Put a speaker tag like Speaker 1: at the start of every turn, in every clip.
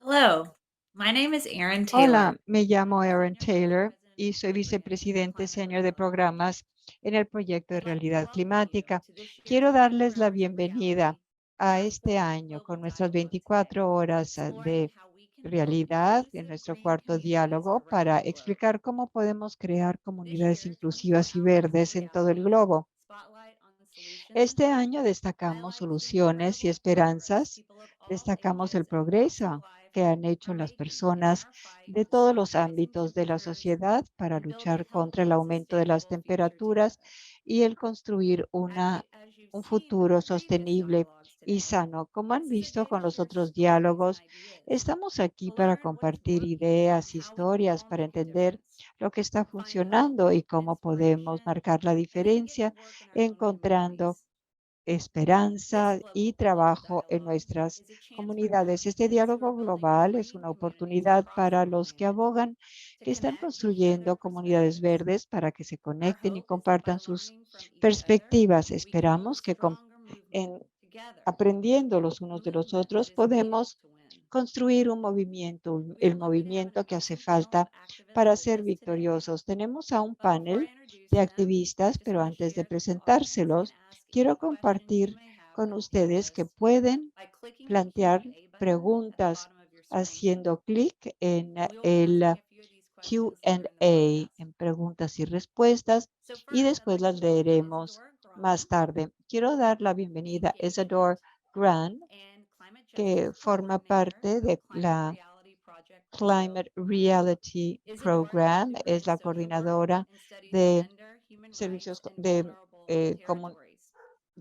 Speaker 1: Hello, my name is Erin
Speaker 2: Hola,
Speaker 1: Taylor.
Speaker 2: me llamo
Speaker 1: I'm
Speaker 2: Aaron
Speaker 1: Senior Vice
Speaker 2: Taylor
Speaker 1: President
Speaker 2: y
Speaker 1: of
Speaker 2: soy
Speaker 1: Programs for
Speaker 2: vicepresidente
Speaker 1: Climate
Speaker 2: senior de
Speaker 1: Reliability.
Speaker 2: programas en el proyecto de
Speaker 1: I'd like to
Speaker 2: realidad
Speaker 1: welcome you
Speaker 2: climática.
Speaker 1: to this year's
Speaker 2: Quiero darles la
Speaker 1: 24 Hours of
Speaker 2: bienvenida
Speaker 1: Reality,
Speaker 2: a este
Speaker 1: Transforming
Speaker 2: año con
Speaker 1: Global
Speaker 2: nuestras
Speaker 1: Dialogue today,
Speaker 2: 24 horas
Speaker 1: exploring
Speaker 2: de
Speaker 1: how we can build
Speaker 2: realidad en
Speaker 1: inclusive
Speaker 2: nuestro
Speaker 1: green
Speaker 2: cuarto
Speaker 1: communities
Speaker 2: diálogo
Speaker 1: around
Speaker 2: para
Speaker 1: the globe.
Speaker 2: explicar cómo podemos crear
Speaker 1: This
Speaker 2: comunidades
Speaker 1: year, 24
Speaker 2: inclusivas y
Speaker 1: Hours of
Speaker 2: verdes en todo el
Speaker 1: Reality,
Speaker 2: globo.
Speaker 1: Spotlight on Solutions,
Speaker 2: Este año destacamos
Speaker 1: highlights the
Speaker 2: soluciones y
Speaker 1: incredible progress
Speaker 2: esperanzas,
Speaker 1: people of all
Speaker 2: destacamos el
Speaker 1: ages and walks of
Speaker 2: progreso
Speaker 1: life
Speaker 2: que han hecho
Speaker 1: are
Speaker 2: las
Speaker 1: making in
Speaker 2: personas
Speaker 1: our fight
Speaker 2: de
Speaker 1: to
Speaker 2: todos
Speaker 1: stop
Speaker 2: los
Speaker 1: rising
Speaker 2: ámbitos de la
Speaker 1: temperatures
Speaker 2: sociedad para
Speaker 1: and build a
Speaker 2: luchar contra el
Speaker 1: healthy,
Speaker 2: aumento de las
Speaker 1: sustainable future
Speaker 2: temperaturas
Speaker 1: together.
Speaker 2: y el construir
Speaker 1: As you've
Speaker 2: un
Speaker 1: seen with
Speaker 2: futuro
Speaker 1: the previous
Speaker 2: sostenible
Speaker 1: dialogues
Speaker 2: y
Speaker 1: today,
Speaker 2: sano. Como han
Speaker 1: this is a
Speaker 2: visto
Speaker 1: day to
Speaker 2: con los
Speaker 1: share
Speaker 2: otros
Speaker 1: stories and
Speaker 2: diálogos,
Speaker 1: ideas,
Speaker 2: estamos aquí
Speaker 1: to
Speaker 2: para
Speaker 1: learn what is
Speaker 2: compartir
Speaker 1: working and
Speaker 2: ideas,
Speaker 1: how we can
Speaker 2: historias,
Speaker 1: all
Speaker 2: para
Speaker 1: make a
Speaker 2: entender
Speaker 1: difference,
Speaker 2: lo que está
Speaker 1: find hope,
Speaker 2: funcionando y cómo podemos
Speaker 1: inspiration,
Speaker 2: marcar la
Speaker 1: and then get to
Speaker 2: diferencia
Speaker 1: work in our own
Speaker 2: encontrando
Speaker 1: communities. This
Speaker 2: esperanza y
Speaker 1: global
Speaker 2: trabajo en
Speaker 1: dialogue
Speaker 2: nuestras
Speaker 1: is a chance for
Speaker 2: comunidades. Este
Speaker 1: advocates who are
Speaker 2: diálogo
Speaker 1: building
Speaker 2: global es
Speaker 1: green
Speaker 2: una
Speaker 1: communities
Speaker 2: oportunidad
Speaker 1: across
Speaker 2: para
Speaker 1: the
Speaker 2: los que
Speaker 1: planet
Speaker 2: abogan,
Speaker 1: to
Speaker 2: que están
Speaker 1: connect and share their
Speaker 2: construyendo comunidades
Speaker 1: perspectives.
Speaker 2: verdes para que se
Speaker 1: Our
Speaker 2: conecten y
Speaker 1: hope is that by
Speaker 2: compartan sus
Speaker 1: learning from each other,
Speaker 2: perspectivas.
Speaker 1: we can build a
Speaker 2: Esperamos que
Speaker 1: stronger movement
Speaker 2: en
Speaker 1: together,
Speaker 2: aprendiendo los
Speaker 1: a
Speaker 2: unos de los
Speaker 1: movement that
Speaker 2: otros,
Speaker 1: is able
Speaker 2: podemos
Speaker 1: to win.
Speaker 2: construir un movimiento,
Speaker 1: We are
Speaker 2: el
Speaker 1: lucky to have an
Speaker 2: movimiento que hace
Speaker 1: amazing panel of
Speaker 2: falta
Speaker 1: activists
Speaker 2: para
Speaker 1: with
Speaker 2: ser
Speaker 1: us today.
Speaker 2: victoriosos. Tenemos a un
Speaker 1: But before I
Speaker 2: panel
Speaker 1: introduce
Speaker 2: de
Speaker 1: them, I
Speaker 2: activistas,
Speaker 1: just
Speaker 2: pero
Speaker 1: want to
Speaker 2: antes de
Speaker 1: share the audience can
Speaker 2: presentárselos,
Speaker 1: ask any
Speaker 2: quiero
Speaker 1: questions you
Speaker 2: compartir
Speaker 1: may have
Speaker 2: con
Speaker 1: for the
Speaker 2: ustedes que
Speaker 1: panelists
Speaker 2: pueden
Speaker 1: by clicking the
Speaker 2: plantear
Speaker 1: Q&A button at the
Speaker 2: preguntas
Speaker 1: bottom of your screen.
Speaker 2: haciendo clic en
Speaker 1: And we will be
Speaker 2: el
Speaker 1: asking a few of these questions later in the
Speaker 2: Q&A,
Speaker 1: broadcast.
Speaker 2: en preguntas y respuestas,
Speaker 1: So
Speaker 2: y
Speaker 1: first, I'd
Speaker 2: después
Speaker 1: like to
Speaker 2: las
Speaker 1: welcome
Speaker 2: leeremos
Speaker 1: Isadora
Speaker 2: más
Speaker 1: Graham,
Speaker 2: tarde. Quiero dar la bienvenida a
Speaker 1: VP
Speaker 2: Isadora Grant,
Speaker 1: and Climate
Speaker 2: que
Speaker 1: Justice
Speaker 2: forma
Speaker 1: Coordinator
Speaker 2: parte
Speaker 1: of
Speaker 2: de
Speaker 1: Climate
Speaker 2: la
Speaker 1: Reality Project Brazil.
Speaker 2: Climate Reality
Speaker 1: Isadora has
Speaker 2: Program, es
Speaker 1: undergraduate
Speaker 2: la
Speaker 1: social work
Speaker 2: coordinadora
Speaker 1: and studies
Speaker 2: de
Speaker 1: gender, human rights,
Speaker 2: servicios
Speaker 1: and vulnerable
Speaker 2: eh, comun-
Speaker 1: territories.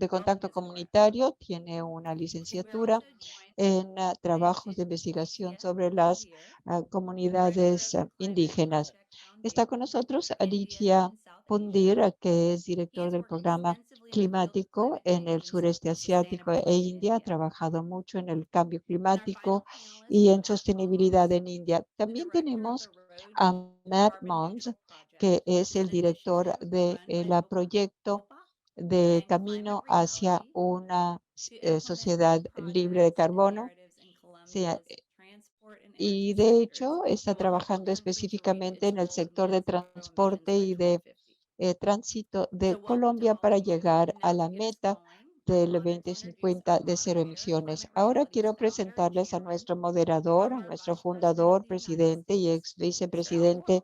Speaker 2: contacto
Speaker 1: Welcome, Isadora.
Speaker 2: comunitario, tiene una
Speaker 1: We are
Speaker 2: licenciatura
Speaker 1: also joined
Speaker 2: en
Speaker 1: by
Speaker 2: trabajos de investigación
Speaker 1: Aditya
Speaker 2: sobre las
Speaker 1: Pundir, Director
Speaker 2: comunidades
Speaker 1: of the Climate
Speaker 2: indígenas.
Speaker 1: Project
Speaker 2: Está con
Speaker 1: Foundation,
Speaker 2: nosotros
Speaker 1: India
Speaker 2: Aditya
Speaker 1: in South Asia.
Speaker 2: Pundir, que es
Speaker 1: He
Speaker 2: director
Speaker 1: has
Speaker 2: del
Speaker 1: worked
Speaker 2: programa
Speaker 1: extensively in the field of
Speaker 2: climático
Speaker 1: climate
Speaker 2: en el
Speaker 1: change
Speaker 2: sureste
Speaker 1: and
Speaker 2: asiático e
Speaker 1: sustainability in
Speaker 2: India. Ha
Speaker 1: India.
Speaker 2: trabajado mucho en el cambio
Speaker 1: And our final
Speaker 2: climático
Speaker 1: panelist
Speaker 2: y
Speaker 1: is
Speaker 2: en
Speaker 1: Matt
Speaker 2: sostenibilidad
Speaker 1: Mons,
Speaker 2: en India.
Speaker 1: the
Speaker 2: También
Speaker 1: director of the
Speaker 2: tenemos
Speaker 1: Road
Speaker 2: a
Speaker 1: to
Speaker 2: Matt
Speaker 1: Carbon
Speaker 2: Mons,
Speaker 1: Neutral Project,
Speaker 2: que es
Speaker 1: which is
Speaker 2: el
Speaker 1: an
Speaker 2: director
Speaker 1: initiative
Speaker 2: de
Speaker 1: run by
Speaker 2: proyecto
Speaker 1: OPA
Speaker 2: de
Speaker 1: and Climate
Speaker 2: camino hacia
Speaker 1: Reality
Speaker 2: una
Speaker 1: to implement new
Speaker 2: sociedad libre de
Speaker 1: projects and
Speaker 2: carbono.
Speaker 1: narratives in
Speaker 2: Sí,
Speaker 1: Colombia's transport and energy
Speaker 2: y de
Speaker 1: sectors
Speaker 2: hecho está
Speaker 1: to help
Speaker 2: trabajando
Speaker 1: contribute to reach
Speaker 2: específicamente en
Speaker 1: its
Speaker 2: el
Speaker 1: goal of
Speaker 2: sector
Speaker 1: net
Speaker 2: de
Speaker 1: zero emissions
Speaker 2: transporte
Speaker 1: by
Speaker 2: y de
Speaker 1: 2050.
Speaker 2: tránsito de
Speaker 1: So welcome to
Speaker 2: Colombia
Speaker 1: all
Speaker 2: para
Speaker 1: of you.
Speaker 2: llegar
Speaker 1: And
Speaker 2: a
Speaker 1: now
Speaker 2: la
Speaker 1: to get us
Speaker 2: meta
Speaker 1: going, I'm
Speaker 2: del
Speaker 1: honored to introduce
Speaker 2: 2050
Speaker 1: our
Speaker 2: de cero
Speaker 1: moderator,
Speaker 2: emisiones.
Speaker 1: Climate
Speaker 2: Ahora
Speaker 1: Reality's
Speaker 2: quiero
Speaker 1: founder and
Speaker 2: presentarles a
Speaker 1: chairman,
Speaker 2: nuestro moderador, a
Speaker 1: former
Speaker 2: nuestro
Speaker 1: Vice President of
Speaker 2: fundador,
Speaker 1: the United
Speaker 2: presidente y
Speaker 1: States,
Speaker 2: ex
Speaker 1: Mr. Al Gore.
Speaker 2: vicepresidente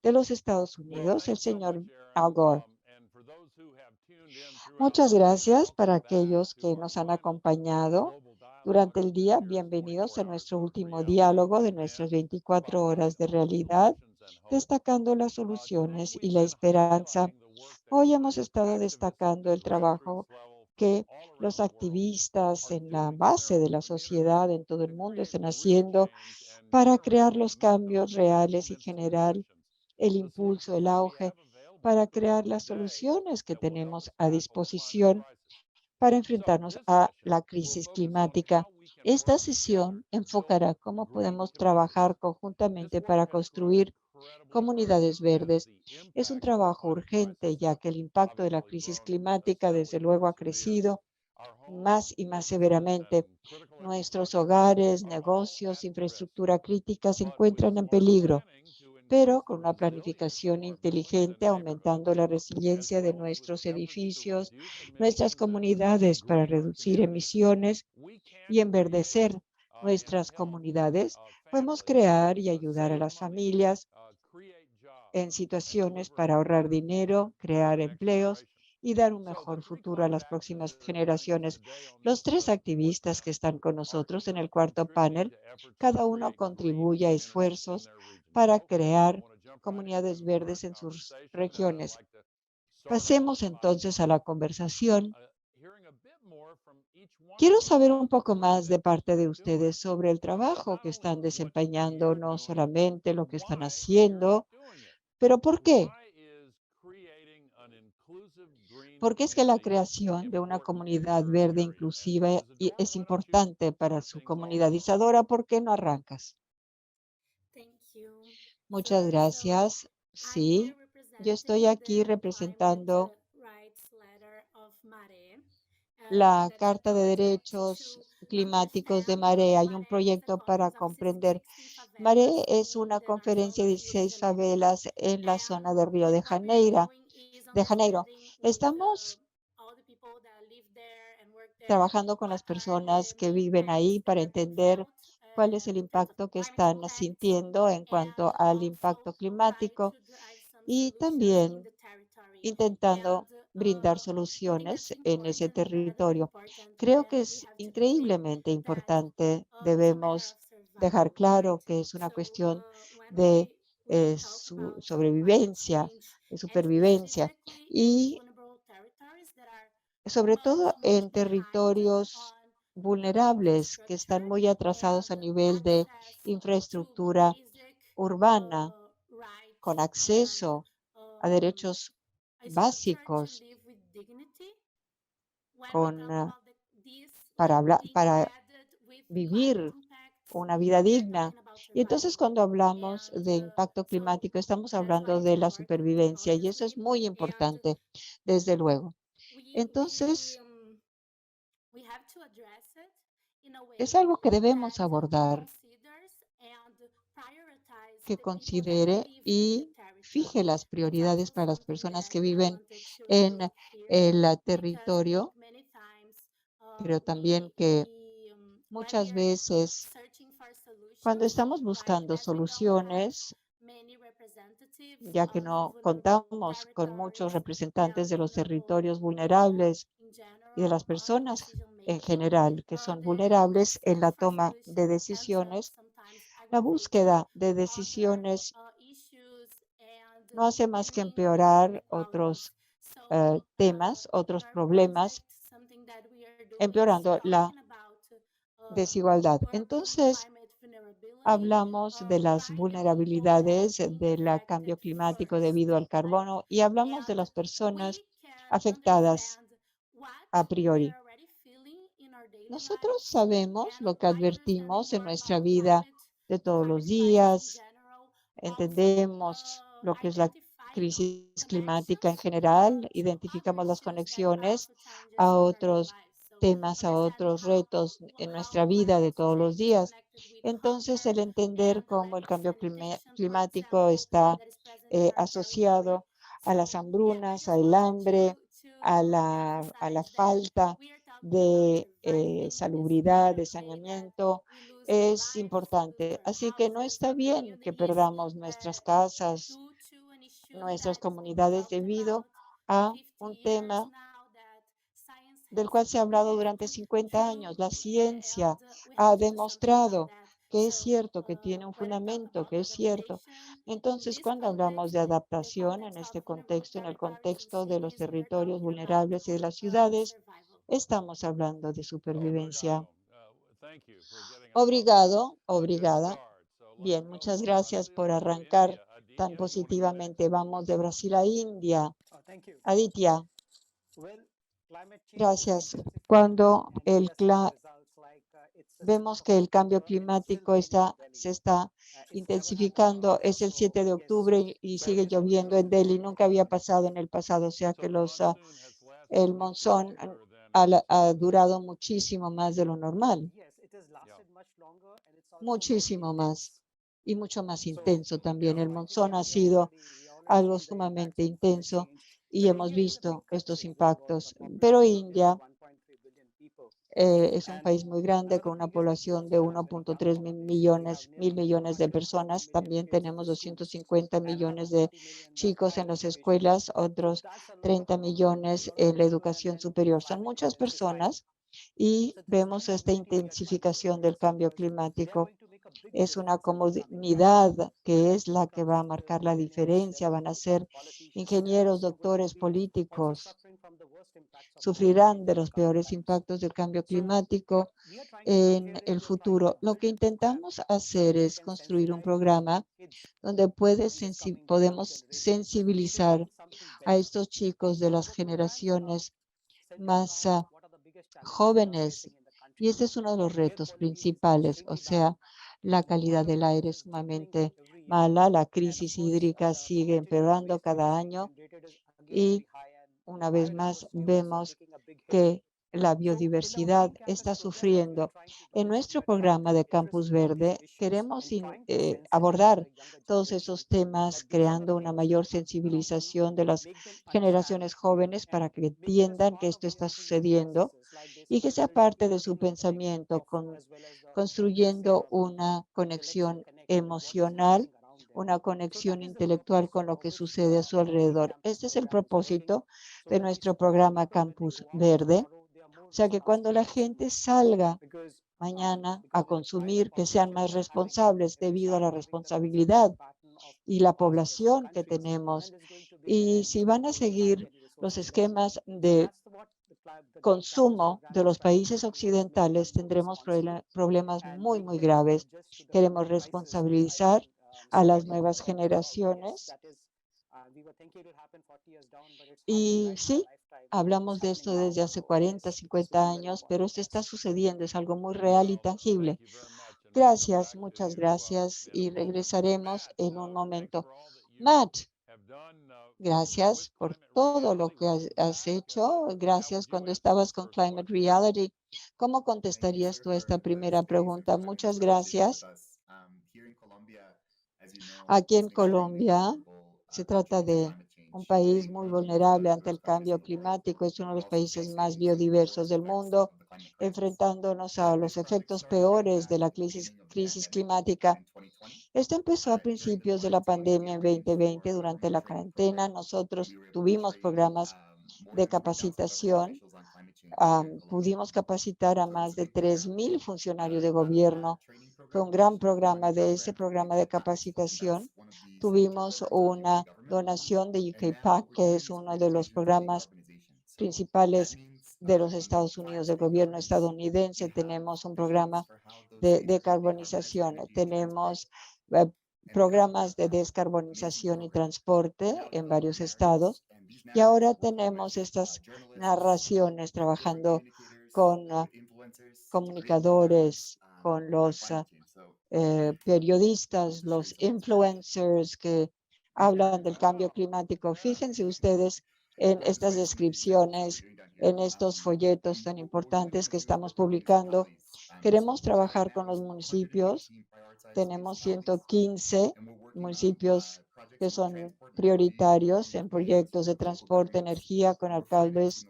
Speaker 2: de los Estados
Speaker 3: Well,
Speaker 2: Unidos, el
Speaker 3: thanks so
Speaker 2: señor
Speaker 3: much, Aaron.
Speaker 2: Al Gore.
Speaker 3: And for those who have tuned in throughout
Speaker 2: Muchas
Speaker 3: the day,
Speaker 2: gracias para
Speaker 3: welcome back
Speaker 2: aquellos
Speaker 3: to
Speaker 2: que
Speaker 3: our
Speaker 2: nos han
Speaker 3: final
Speaker 2: acompañado
Speaker 3: global dialogue
Speaker 2: durante
Speaker 3: of
Speaker 2: el
Speaker 3: this
Speaker 2: día.
Speaker 3: year's
Speaker 2: Bienvenidos
Speaker 3: 24
Speaker 2: a
Speaker 3: Hours
Speaker 2: nuestro
Speaker 3: of
Speaker 2: último
Speaker 3: Reality
Speaker 2: diálogo de nuestras
Speaker 3: and
Speaker 2: 24
Speaker 3: Spotlight
Speaker 2: horas de
Speaker 3: on
Speaker 2: realidad,
Speaker 3: Solutions and Hope.
Speaker 2: destacando las
Speaker 3: Today,
Speaker 2: soluciones y
Speaker 3: we've
Speaker 2: la
Speaker 3: been
Speaker 2: esperanza.
Speaker 3: highlighting the work that
Speaker 2: Hoy hemos
Speaker 3: climate
Speaker 2: estado
Speaker 3: activists
Speaker 2: destacando
Speaker 3: at
Speaker 2: el
Speaker 3: the grassroots
Speaker 2: trabajo
Speaker 3: level
Speaker 2: que
Speaker 3: all
Speaker 2: los
Speaker 3: around the world
Speaker 2: activistas
Speaker 3: are
Speaker 2: en la
Speaker 3: doing in their
Speaker 2: base de
Speaker 3: own
Speaker 2: la sociedad
Speaker 3: communities
Speaker 2: en todo el
Speaker 3: to
Speaker 2: mundo
Speaker 3: create
Speaker 2: están
Speaker 3: real
Speaker 2: haciendo
Speaker 3: change and
Speaker 2: para crear
Speaker 3: generate
Speaker 2: los
Speaker 3: momentum
Speaker 2: cambios
Speaker 3: and
Speaker 2: reales y
Speaker 3: implement
Speaker 2: generar
Speaker 3: solutions.
Speaker 2: el
Speaker 3: The
Speaker 2: impulso,
Speaker 3: solutions
Speaker 2: el
Speaker 3: that we
Speaker 2: auge,
Speaker 3: have available
Speaker 2: para
Speaker 3: to us
Speaker 2: crear las
Speaker 3: today
Speaker 2: soluciones que
Speaker 3: that will help
Speaker 2: tenemos
Speaker 3: us
Speaker 2: a
Speaker 3: tackle the climate
Speaker 2: disposición
Speaker 3: crisis.
Speaker 2: para
Speaker 3: So,
Speaker 2: enfrentarnos
Speaker 3: this
Speaker 2: a
Speaker 3: session
Speaker 2: la
Speaker 3: will
Speaker 2: crisis
Speaker 3: focus on
Speaker 2: climática.
Speaker 3: how we can
Speaker 2: Esta
Speaker 3: work together
Speaker 2: sesión
Speaker 3: to build
Speaker 2: enfocará cómo
Speaker 3: green
Speaker 2: podemos
Speaker 3: communities.
Speaker 2: trabajar
Speaker 3: This
Speaker 2: conjuntamente
Speaker 3: work
Speaker 2: para
Speaker 3: has grown
Speaker 2: construir
Speaker 3: incredibly
Speaker 2: comunidades
Speaker 3: urgent as
Speaker 2: verdes.
Speaker 3: the
Speaker 2: Es un
Speaker 3: impact of the
Speaker 2: trabajo
Speaker 3: climate
Speaker 2: urgente,
Speaker 3: crisis
Speaker 2: ya
Speaker 3: has
Speaker 2: que el impacto de la
Speaker 3: obviously
Speaker 2: crisis
Speaker 3: grown
Speaker 2: climática, desde
Speaker 3: steadily
Speaker 2: luego,
Speaker 3: more
Speaker 2: ha
Speaker 3: severe.
Speaker 2: crecido
Speaker 3: Our homes,
Speaker 2: más y más
Speaker 3: businesses,
Speaker 2: severamente.
Speaker 3: and critical
Speaker 2: Nuestros
Speaker 3: infrastructure
Speaker 2: hogares,
Speaker 3: are all
Speaker 2: negocios,
Speaker 3: at risk.
Speaker 2: infraestructura crítica se
Speaker 3: But with
Speaker 2: encuentran en
Speaker 3: smart
Speaker 2: peligro,
Speaker 3: planning to increase
Speaker 2: pero
Speaker 3: the
Speaker 2: con una
Speaker 3: resilience of
Speaker 2: planificación
Speaker 3: our buildings and
Speaker 2: inteligente, aumentando
Speaker 3: neighborhoods,
Speaker 2: la
Speaker 3: as
Speaker 2: resiliencia de
Speaker 3: well as with
Speaker 2: nuestros
Speaker 3: efforts to
Speaker 2: edificios,
Speaker 3: reduce
Speaker 2: nuestras
Speaker 3: emissions and
Speaker 2: comunidades para
Speaker 3: green our
Speaker 2: reducir
Speaker 3: communities,
Speaker 2: emisiones
Speaker 3: we
Speaker 2: y
Speaker 3: can create
Speaker 2: enverdecer
Speaker 3: and
Speaker 2: nuestras
Speaker 3: help
Speaker 2: comunidades, podemos
Speaker 3: families
Speaker 2: crear y ayudar a
Speaker 3: save
Speaker 2: las
Speaker 3: money,
Speaker 2: familias
Speaker 3: create
Speaker 2: en
Speaker 3: jobs, and
Speaker 2: situaciones
Speaker 3: deliver a
Speaker 2: para ahorrar
Speaker 3: better future
Speaker 2: dinero,
Speaker 3: for the
Speaker 2: crear
Speaker 3: next
Speaker 2: empleos
Speaker 3: generation.
Speaker 2: y dar un
Speaker 3: So, the
Speaker 2: mejor
Speaker 3: three
Speaker 2: futuro a
Speaker 3: climate
Speaker 2: las próximas
Speaker 3: activists that are joining us
Speaker 2: generaciones.
Speaker 3: today on
Speaker 2: Los
Speaker 3: this
Speaker 2: tres
Speaker 3: point
Speaker 2: activistas que
Speaker 3: panel
Speaker 2: están con
Speaker 3: are
Speaker 2: nosotros en
Speaker 3: here
Speaker 2: el cuarto
Speaker 3: contributing
Speaker 2: panel,
Speaker 3: to efforts to
Speaker 2: cada uno
Speaker 3: create green
Speaker 2: contribuye a
Speaker 3: communities in
Speaker 2: esfuerzos
Speaker 3: their region.
Speaker 2: para
Speaker 3: So, I
Speaker 2: crear
Speaker 3: want to jump right
Speaker 2: comunidades
Speaker 3: into our
Speaker 2: verdes en sus
Speaker 3: conversation, and I'd
Speaker 2: regiones.
Speaker 3: like to start off
Speaker 2: Pasemos
Speaker 3: by
Speaker 2: entonces a la conversación.
Speaker 3: hearing a bit more from each one of
Speaker 2: Quiero
Speaker 3: you
Speaker 2: saber un
Speaker 3: about the
Speaker 2: poco
Speaker 3: work
Speaker 2: más de
Speaker 3: that
Speaker 2: parte de
Speaker 3: you're doing.
Speaker 2: ustedes sobre el trabajo
Speaker 3: Not
Speaker 2: que
Speaker 3: only
Speaker 2: están
Speaker 3: what
Speaker 2: desempeñando,
Speaker 3: you're
Speaker 2: no
Speaker 3: doing,
Speaker 2: solamente
Speaker 3: but
Speaker 2: lo que están
Speaker 3: why you're
Speaker 2: haciendo,
Speaker 3: doing it.
Speaker 2: pero ¿por qué?
Speaker 3: Why is creating an inclusive green
Speaker 2: Porque es que la
Speaker 3: community
Speaker 2: creación de una
Speaker 3: important to
Speaker 2: comunidad
Speaker 3: your
Speaker 2: verde
Speaker 3: area? And
Speaker 2: inclusiva
Speaker 3: Isadora,
Speaker 2: es
Speaker 3: why don't you
Speaker 2: importante para
Speaker 3: start
Speaker 2: su
Speaker 3: things off
Speaker 2: comunidad.
Speaker 3: for us?
Speaker 2: Isadora, ¿por qué no arrancas?
Speaker 1: Thank you,
Speaker 2: Muchas
Speaker 1: Isadora. So
Speaker 2: gracias.
Speaker 1: I'm here
Speaker 2: Sí, yo estoy
Speaker 1: representing
Speaker 2: aquí
Speaker 1: the Climate
Speaker 2: representando
Speaker 1: Rights Letter of Mare.
Speaker 2: la Carta de Derechos Climáticos de Maré. Hay un proyecto para comprender. Maré es una conferencia de 16 favelas en la zona de Río de Janeiro. Estamos trabajando con las personas que viven ahí para entender cuál es el impacto que están sintiendo en cuanto al impacto climático y también intentando brindar soluciones en ese territorio. Creo que es increíblemente importante. Debemos dejar claro que es una cuestión de sobrevivencia, de supervivencia y sobre todo en territorios vulnerables que están muy atrasados a nivel de infraestructura urbana, con acceso a derechos básicos, con, para vivir una vida digna. Y entonces cuando hablamos de impacto climático, estamos hablando de la supervivencia y eso es muy importante, desde luego. Entonces, es algo que debemos abordar, que considere y fije las prioridades para las personas que viven en el territorio, pero también que muchas veces cuando estamos buscando soluciones, ya que no contamos con muchos representantes de los territorios vulnerables y de las personas en general que son vulnerables en la toma de decisiones, la búsqueda de decisiones no hace más que empeorar otros temas, otros problemas, empeorando la desigualdad. Entonces, hablamos de las vulnerabilidades del cambio climático debido al carbono y hablamos de las personas afectadas a priori. Nosotros sabemos lo que advertimos en nuestra vida de todos los días, entendemos lo que es la crisis climática en general, identificamos las conexiones a otros temas, a otros retos en nuestra vida de todos los días. Entonces, el entender cómo el cambio climático está asociado a las hambrunas, al hambre, a la falta de salubridad, de saneamiento, es importante. Así que no está bien que perdamos nuestras casas, nuestras comunidades debido a un tema del cual se ha hablado durante 50 años. La ciencia ha demostrado que es cierto, que tiene un fundamento, que es cierto. Entonces, cuando hablamos de adaptación en este contexto, en el contexto de los territorios vulnerables y de las ciudades, estamos hablando de supervivencia. Obrigado, obrigada. Bien, muchas gracias por arrancar tan positivamente. Vamos de Brasil a India. Aditya, gracias. Cuando vemos que el cambio climático se está intensificando, es el 7 de octubre y sigue lloviendo en Delhi. Nunca había pasado en el pasado, o sea que el monzón ha durado muchísimo más de lo normal, muchísimo más y mucho más intenso también. El monzón ha sido algo sumamente intenso y hemos visto estos impactos. Pero India es un país muy grande con una población de 1.3 mil millones de personas. También tenemos 250 millones de chicos en las escuelas, otros 30 millones en la educación superior. Son muchas personas y vemos esta intensificación del cambio climático. Es una comunidad que es la que va a marcar la diferencia. Van a ser ingenieros, doctores, políticos. Sufrirán de los peores impactos del cambio climático en el futuro. Lo que intentamos hacer es construir un programa donde podemos sensibilizar a estos chicos de las generaciones más jóvenes. Y este es uno de los retos principales, o sea, la calidad del aire es sumamente mala, la crisis hídrica sigue empeorando cada año y una vez más vemos que la biodiversidad está sufriendo. En nuestro programa de Campus Verde queremos abordar todos esos temas, creando una mayor sensibilización de las generaciones jóvenes para que entiendan que esto está sucediendo y que sea parte de su pensamiento, construyendo una conexión emocional, una conexión intelectual con lo que sucede a su alrededor. Este es el propósito de nuestro programa Campus Verde. O sea, que cuando la gente salga mañana a consumir, que sean más responsables debido a la responsabilidad y la población que tenemos. Y si van a seguir los esquemas de consumo de los países occidentales, tendremos problemas muy, muy graves. Queremos responsabilizar a las nuevas generaciones. Y sí, hablamos de esto desde hace 40, 50 años, pero esto está sucediendo, es algo muy real y tangible. Gracias, muchas gracias y regresaremos en un momento. Matt, gracias por todo lo que has hecho. Gracias cuando estabas con Climate Reality. ¿Cómo contestarías tú a esta primera pregunta? Muchas gracias. Aquí en Colombia se trata de un país muy vulnerable ante el cambio climático. Es uno de los países más biodiversos del mundo, enfrentándonos a los efectos peores de la crisis climática. Esto empezó a principios de la pandemia en 2020, durante la cuarentena. Nosotros tuvimos programas de capacitación. Pudimos capacitar a más de 3,000 funcionarios de gobierno. Fue un gran programa. De ese programa de capacitación tuvimos una donación de UKPAC, que es uno de los programas principales de los Estados Unidos, del gobierno estadounidense. Tenemos un programa de decarbonización. Tenemos programas de descarbonización y transporte en varios estados. Y ahora tenemos estas narraciones trabajando con comunicadores, con los periodistas, los influencers que hablan del cambio climático. Fíjense ustedes en estas descripciones, en estos folletos tan importantes que estamos publicando. Queremos trabajar con los municipios. Tenemos 115 municipios que son prioritarios en proyectos de transporte, energía, con alcaldes,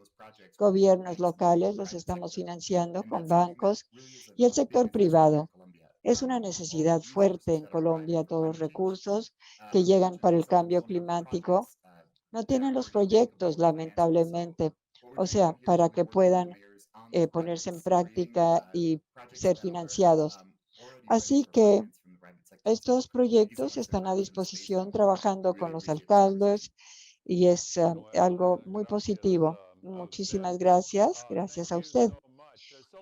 Speaker 2: gobiernos locales. Los estamos financiando con bancos y el sector privado. Es una necesidad fuerte en Colombia. Todos los recursos que llegan para el cambio climático no tienen los proyectos, lamentablemente. O sea, para que puedan ponerse en práctica y ser financiados. Así que estos proyectos están a disposición, trabajando con los alcaldes, y es algo muy positivo. Muchísimas gracias. Gracias a usted.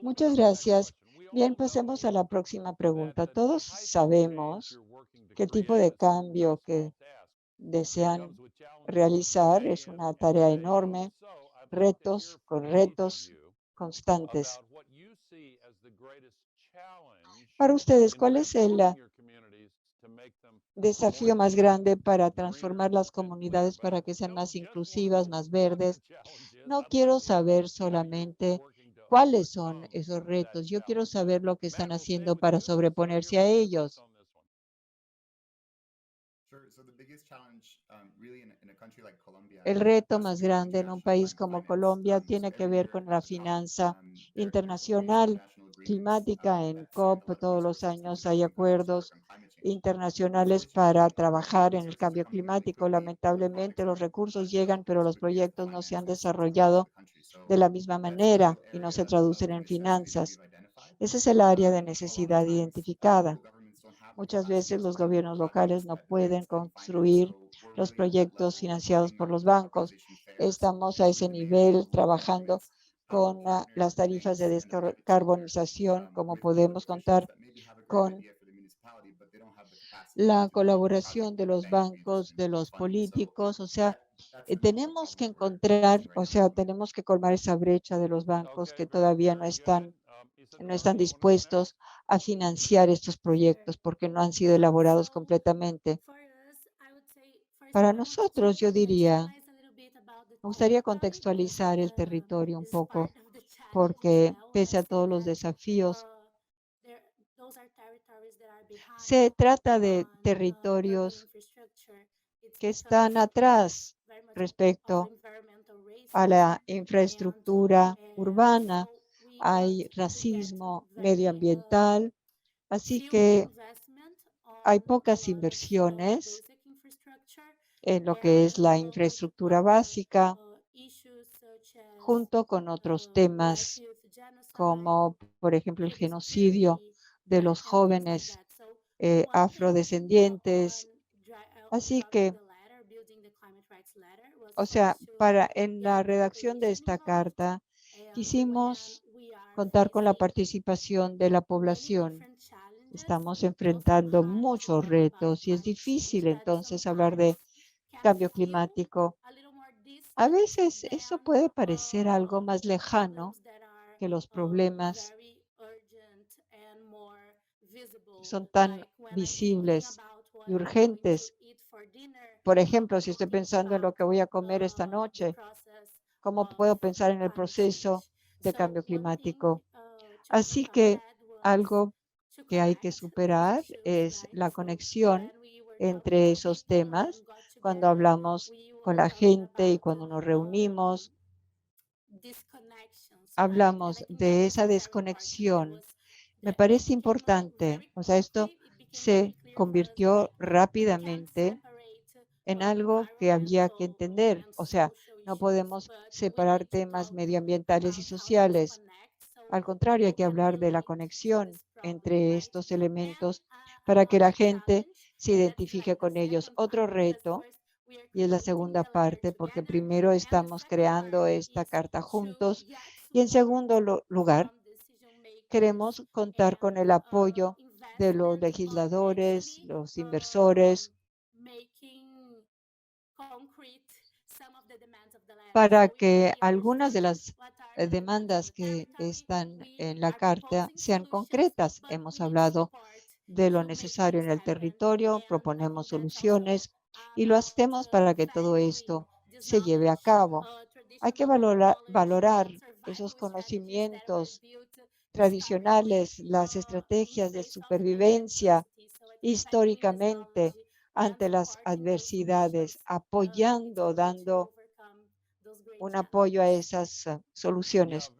Speaker 2: Muchas gracias. Bien, pasemos a la próxima pregunta. Todos sabemos qué tipo de cambio que desean realizar es una tarea enorme, retos constantes. Para ustedes, ¿cuál es el desafío más grande para transformar las comunidades para que sean más inclusivas, más verdes? No quiero saber solamente cuáles son esos retos. Yo quiero saber lo que están haciendo para sobreponerse a ellos. El reto más grande en un país como Colombia tiene que ver con la finanza internacional climática. En COP todos los años hay acuerdos internacionales para trabajar en el cambio climático. Lamentablemente los recursos llegan, pero los proyectos no se han desarrollado de la misma manera y no se traducen en finanzas. Ese es el área de necesidad identificada. Muchas veces los gobiernos locales no pueden construir los proyectos financiados por los bancos. Estamos a ese nivel trabajando con las tarifas de descarbonización, como podemos contar con la colaboración de los bancos, de los políticos. O sea, tenemos que encontrar, o sea, tenemos que colmar esa brecha de los bancos que todavía no están dispuestos a financiar estos proyectos porque no han sido elaborados completamente. Para nosotros, yo diría, me gustaría contextualizar el territorio un poco. porque pese a todos los desafíos, se trata de territorios que están atrás respecto a la infraestructura urbana. Hay racismo medioambiental, así que hay pocas inversiones en lo que es la infraestructura básica, junto con otros temas como, por ejemplo, el genocidio de los jóvenes afrodescendientes. Así que, o sea, en la redacción de esta carta, quisimos contar con la participación de la población. Estamos enfrentando muchos retos y es difícil entonces hablar de cambio climático. A veces eso puede parecer algo más lejano que los problemas son tan visibles y urgentes. Por ejemplo, si estoy pensando en lo que voy a comer esta noche, ¿cómo puedo pensar en el proceso de cambio climático? Así que algo que hay que superar es la conexión entre esos temas cuando hablamos con la gente y cuando nos reunimos. Hablamos de esa desconexión. Me parece importante, o sea, esto se convirtió rápidamente en algo que había que entender. O sea, no podemos separar temas medioambientales y sociales. Al contrario, hay que hablar de la conexión entre estos elementos para que la gente se identifique con ellos. Otro reto, y es la segunda parte, porque primero estamos creando esta carta juntos y en segundo lugar, queremos contar con el apoyo de los legisladores, los inversores, para que algunas de las demandas que están en la carta sean concretas. Hemos hablado de lo necesario en el territorio, proponemos soluciones y lo hacemos para que todo esto se lleve a cabo. Hay que valorar esos conocimientos tradicionales, las estrategias de supervivencia históricamente ante las adversidades, apoyando, dando un apoyo a esas soluciones.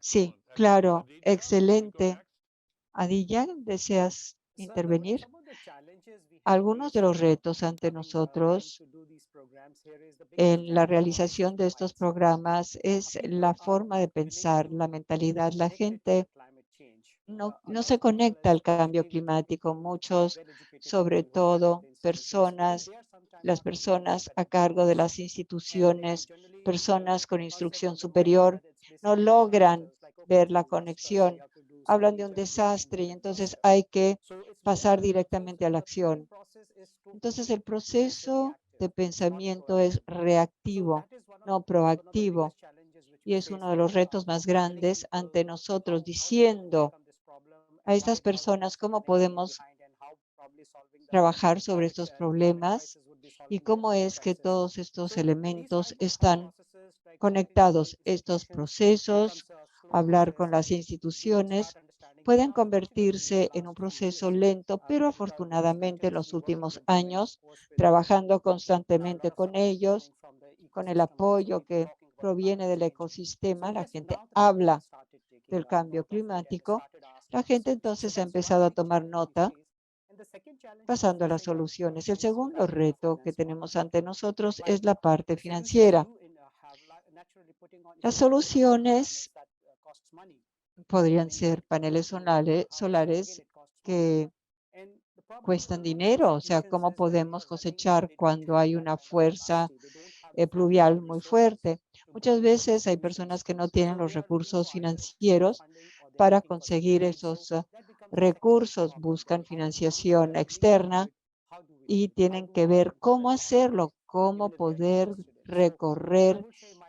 Speaker 2: Sí, claro, excelente. Adilla, ¿deseas intervenir? Algunos de los retos ante nosotros en la realización de estos programas es la forma de pensar, la mentalidad. La gente no se conecta al cambio climático. Muchos, sobre todo las personas a cargo de las instituciones, personas con instrucción superior, no logran ver la conexión. Hablan de un desastre y entonces hay que pasar directamente a la acción. Entonces el proceso de pensamiento es reactivo, no proactivo. Y es uno de los retos más grandes ante nosotros, diciendo a estas personas cómo podemos trabajar sobre estos problemas y cómo es que todos estos elementos están conectados. Estos procesos, hablar con las instituciones, pueden convertirse en un proceso lento, pero afortunadamente en los últimos años, trabajando constantemente con ellos, con el apoyo que proviene del ecosistema, la gente habla del cambio climático, la gente entonces ha empezado a tomar nota, pasando a las soluciones. El segundo reto que tenemos ante nosotros es la parte financiera. Las soluciones podrían ser paneles solares que cuestan dinero, o sea, ¿cómo podemos cosechar cuando hay una fuerza pluvial muy fuerte? Muchas veces hay personas que no tienen los recursos financieros para conseguir esos recursos, buscan financiación externa y tienen que ver cómo hacerlo, cómo poder recorrer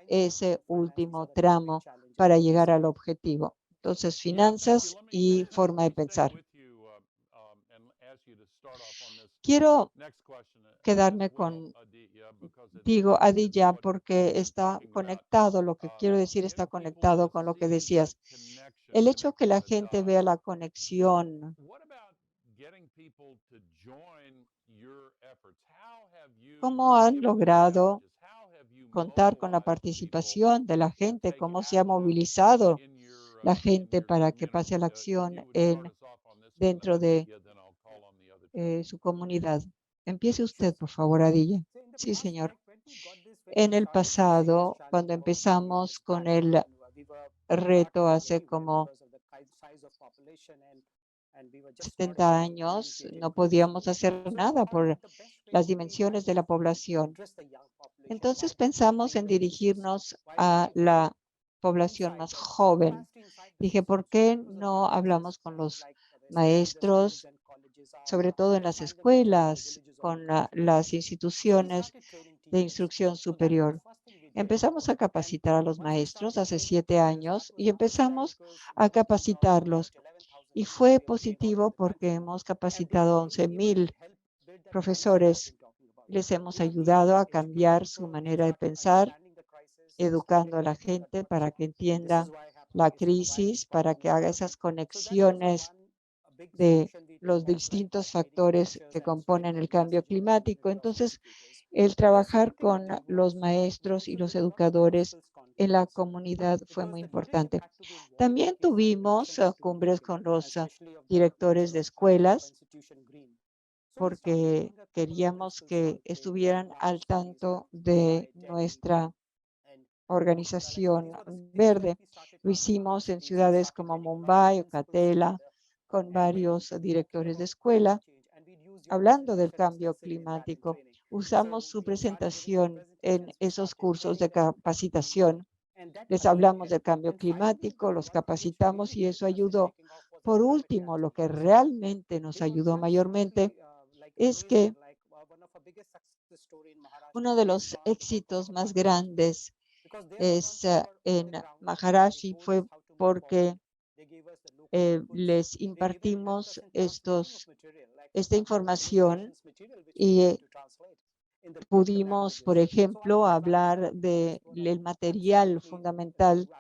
Speaker 2: ese último tramo para llegar al objetivo. Entonces, finanzas y forma de pensar. Quiero quedarme con Digo Aditya porque está conectado, lo que quiero decir está conectado con lo que decías. El hecho que la gente vea la conexión. ¿Cómo han logrado contar con la participación de la gente? ¿Cómo se ha movilizado la gente para que pase a la acción dentro de su comunidad? Empiece usted, por favor, Aditya. Sí, señor. En el pasado, cuando empezamos con el reto hace como 70 años, no podíamos hacer nada por las dimensiones de la población. Entonces pensamos en dirigirnos a la población más joven. Dije, ¿por qué no hablamos con los maestros, sobre todo en las escuelas, con las instituciones de instrucción superior? Empezamos a capacitar a los maestros hace 7 años y empezamos a capacitarlos. Y fue positivo porque hemos capacitado a 11,000 profesores. Les hemos ayudado a cambiar su manera de pensar, educando a la gente para que entienda la crisis, para que haga esas conexiones de los distintos factores que componen el cambio climático. Entonces, el trabajar con los maestros y los educadores en la comunidad fue muy importante. También tuvimos cumbres con los directores de escuelas porque queríamos que estuvieran al tanto de nuestra organización verde. Lo hicimos en ciudades como Mumbai o Katela con varios directores de escuela hablando del cambio climático. Usamos su presentación en esos cursos de capacitación. Les hablamos del cambio climático, los capacitamos y eso ayudó. Por último, lo que realmente nos ayudó mayormente es que uno de los éxitos más grandes es en Maharashi fue porque les impartimos esta información y pudimos, por ejemplo, hablar del material fundamental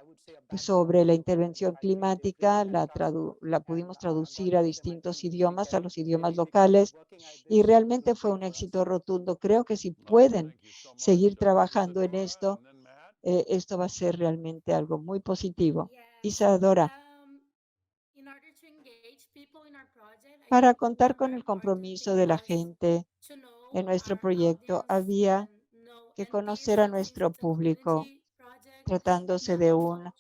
Speaker 2: sobre la intervención climática, la pudimos traducir a distintos idiomas, a los idiomas locales, y realmente fue un éxito rotundo. Creo que si pueden seguir trabajando en esto, esto va a ser realmente algo muy positivo. Isadora, para contar con el compromiso de la gente en nuestro proyecto, había que conocer a nuestro público. Tratándose de un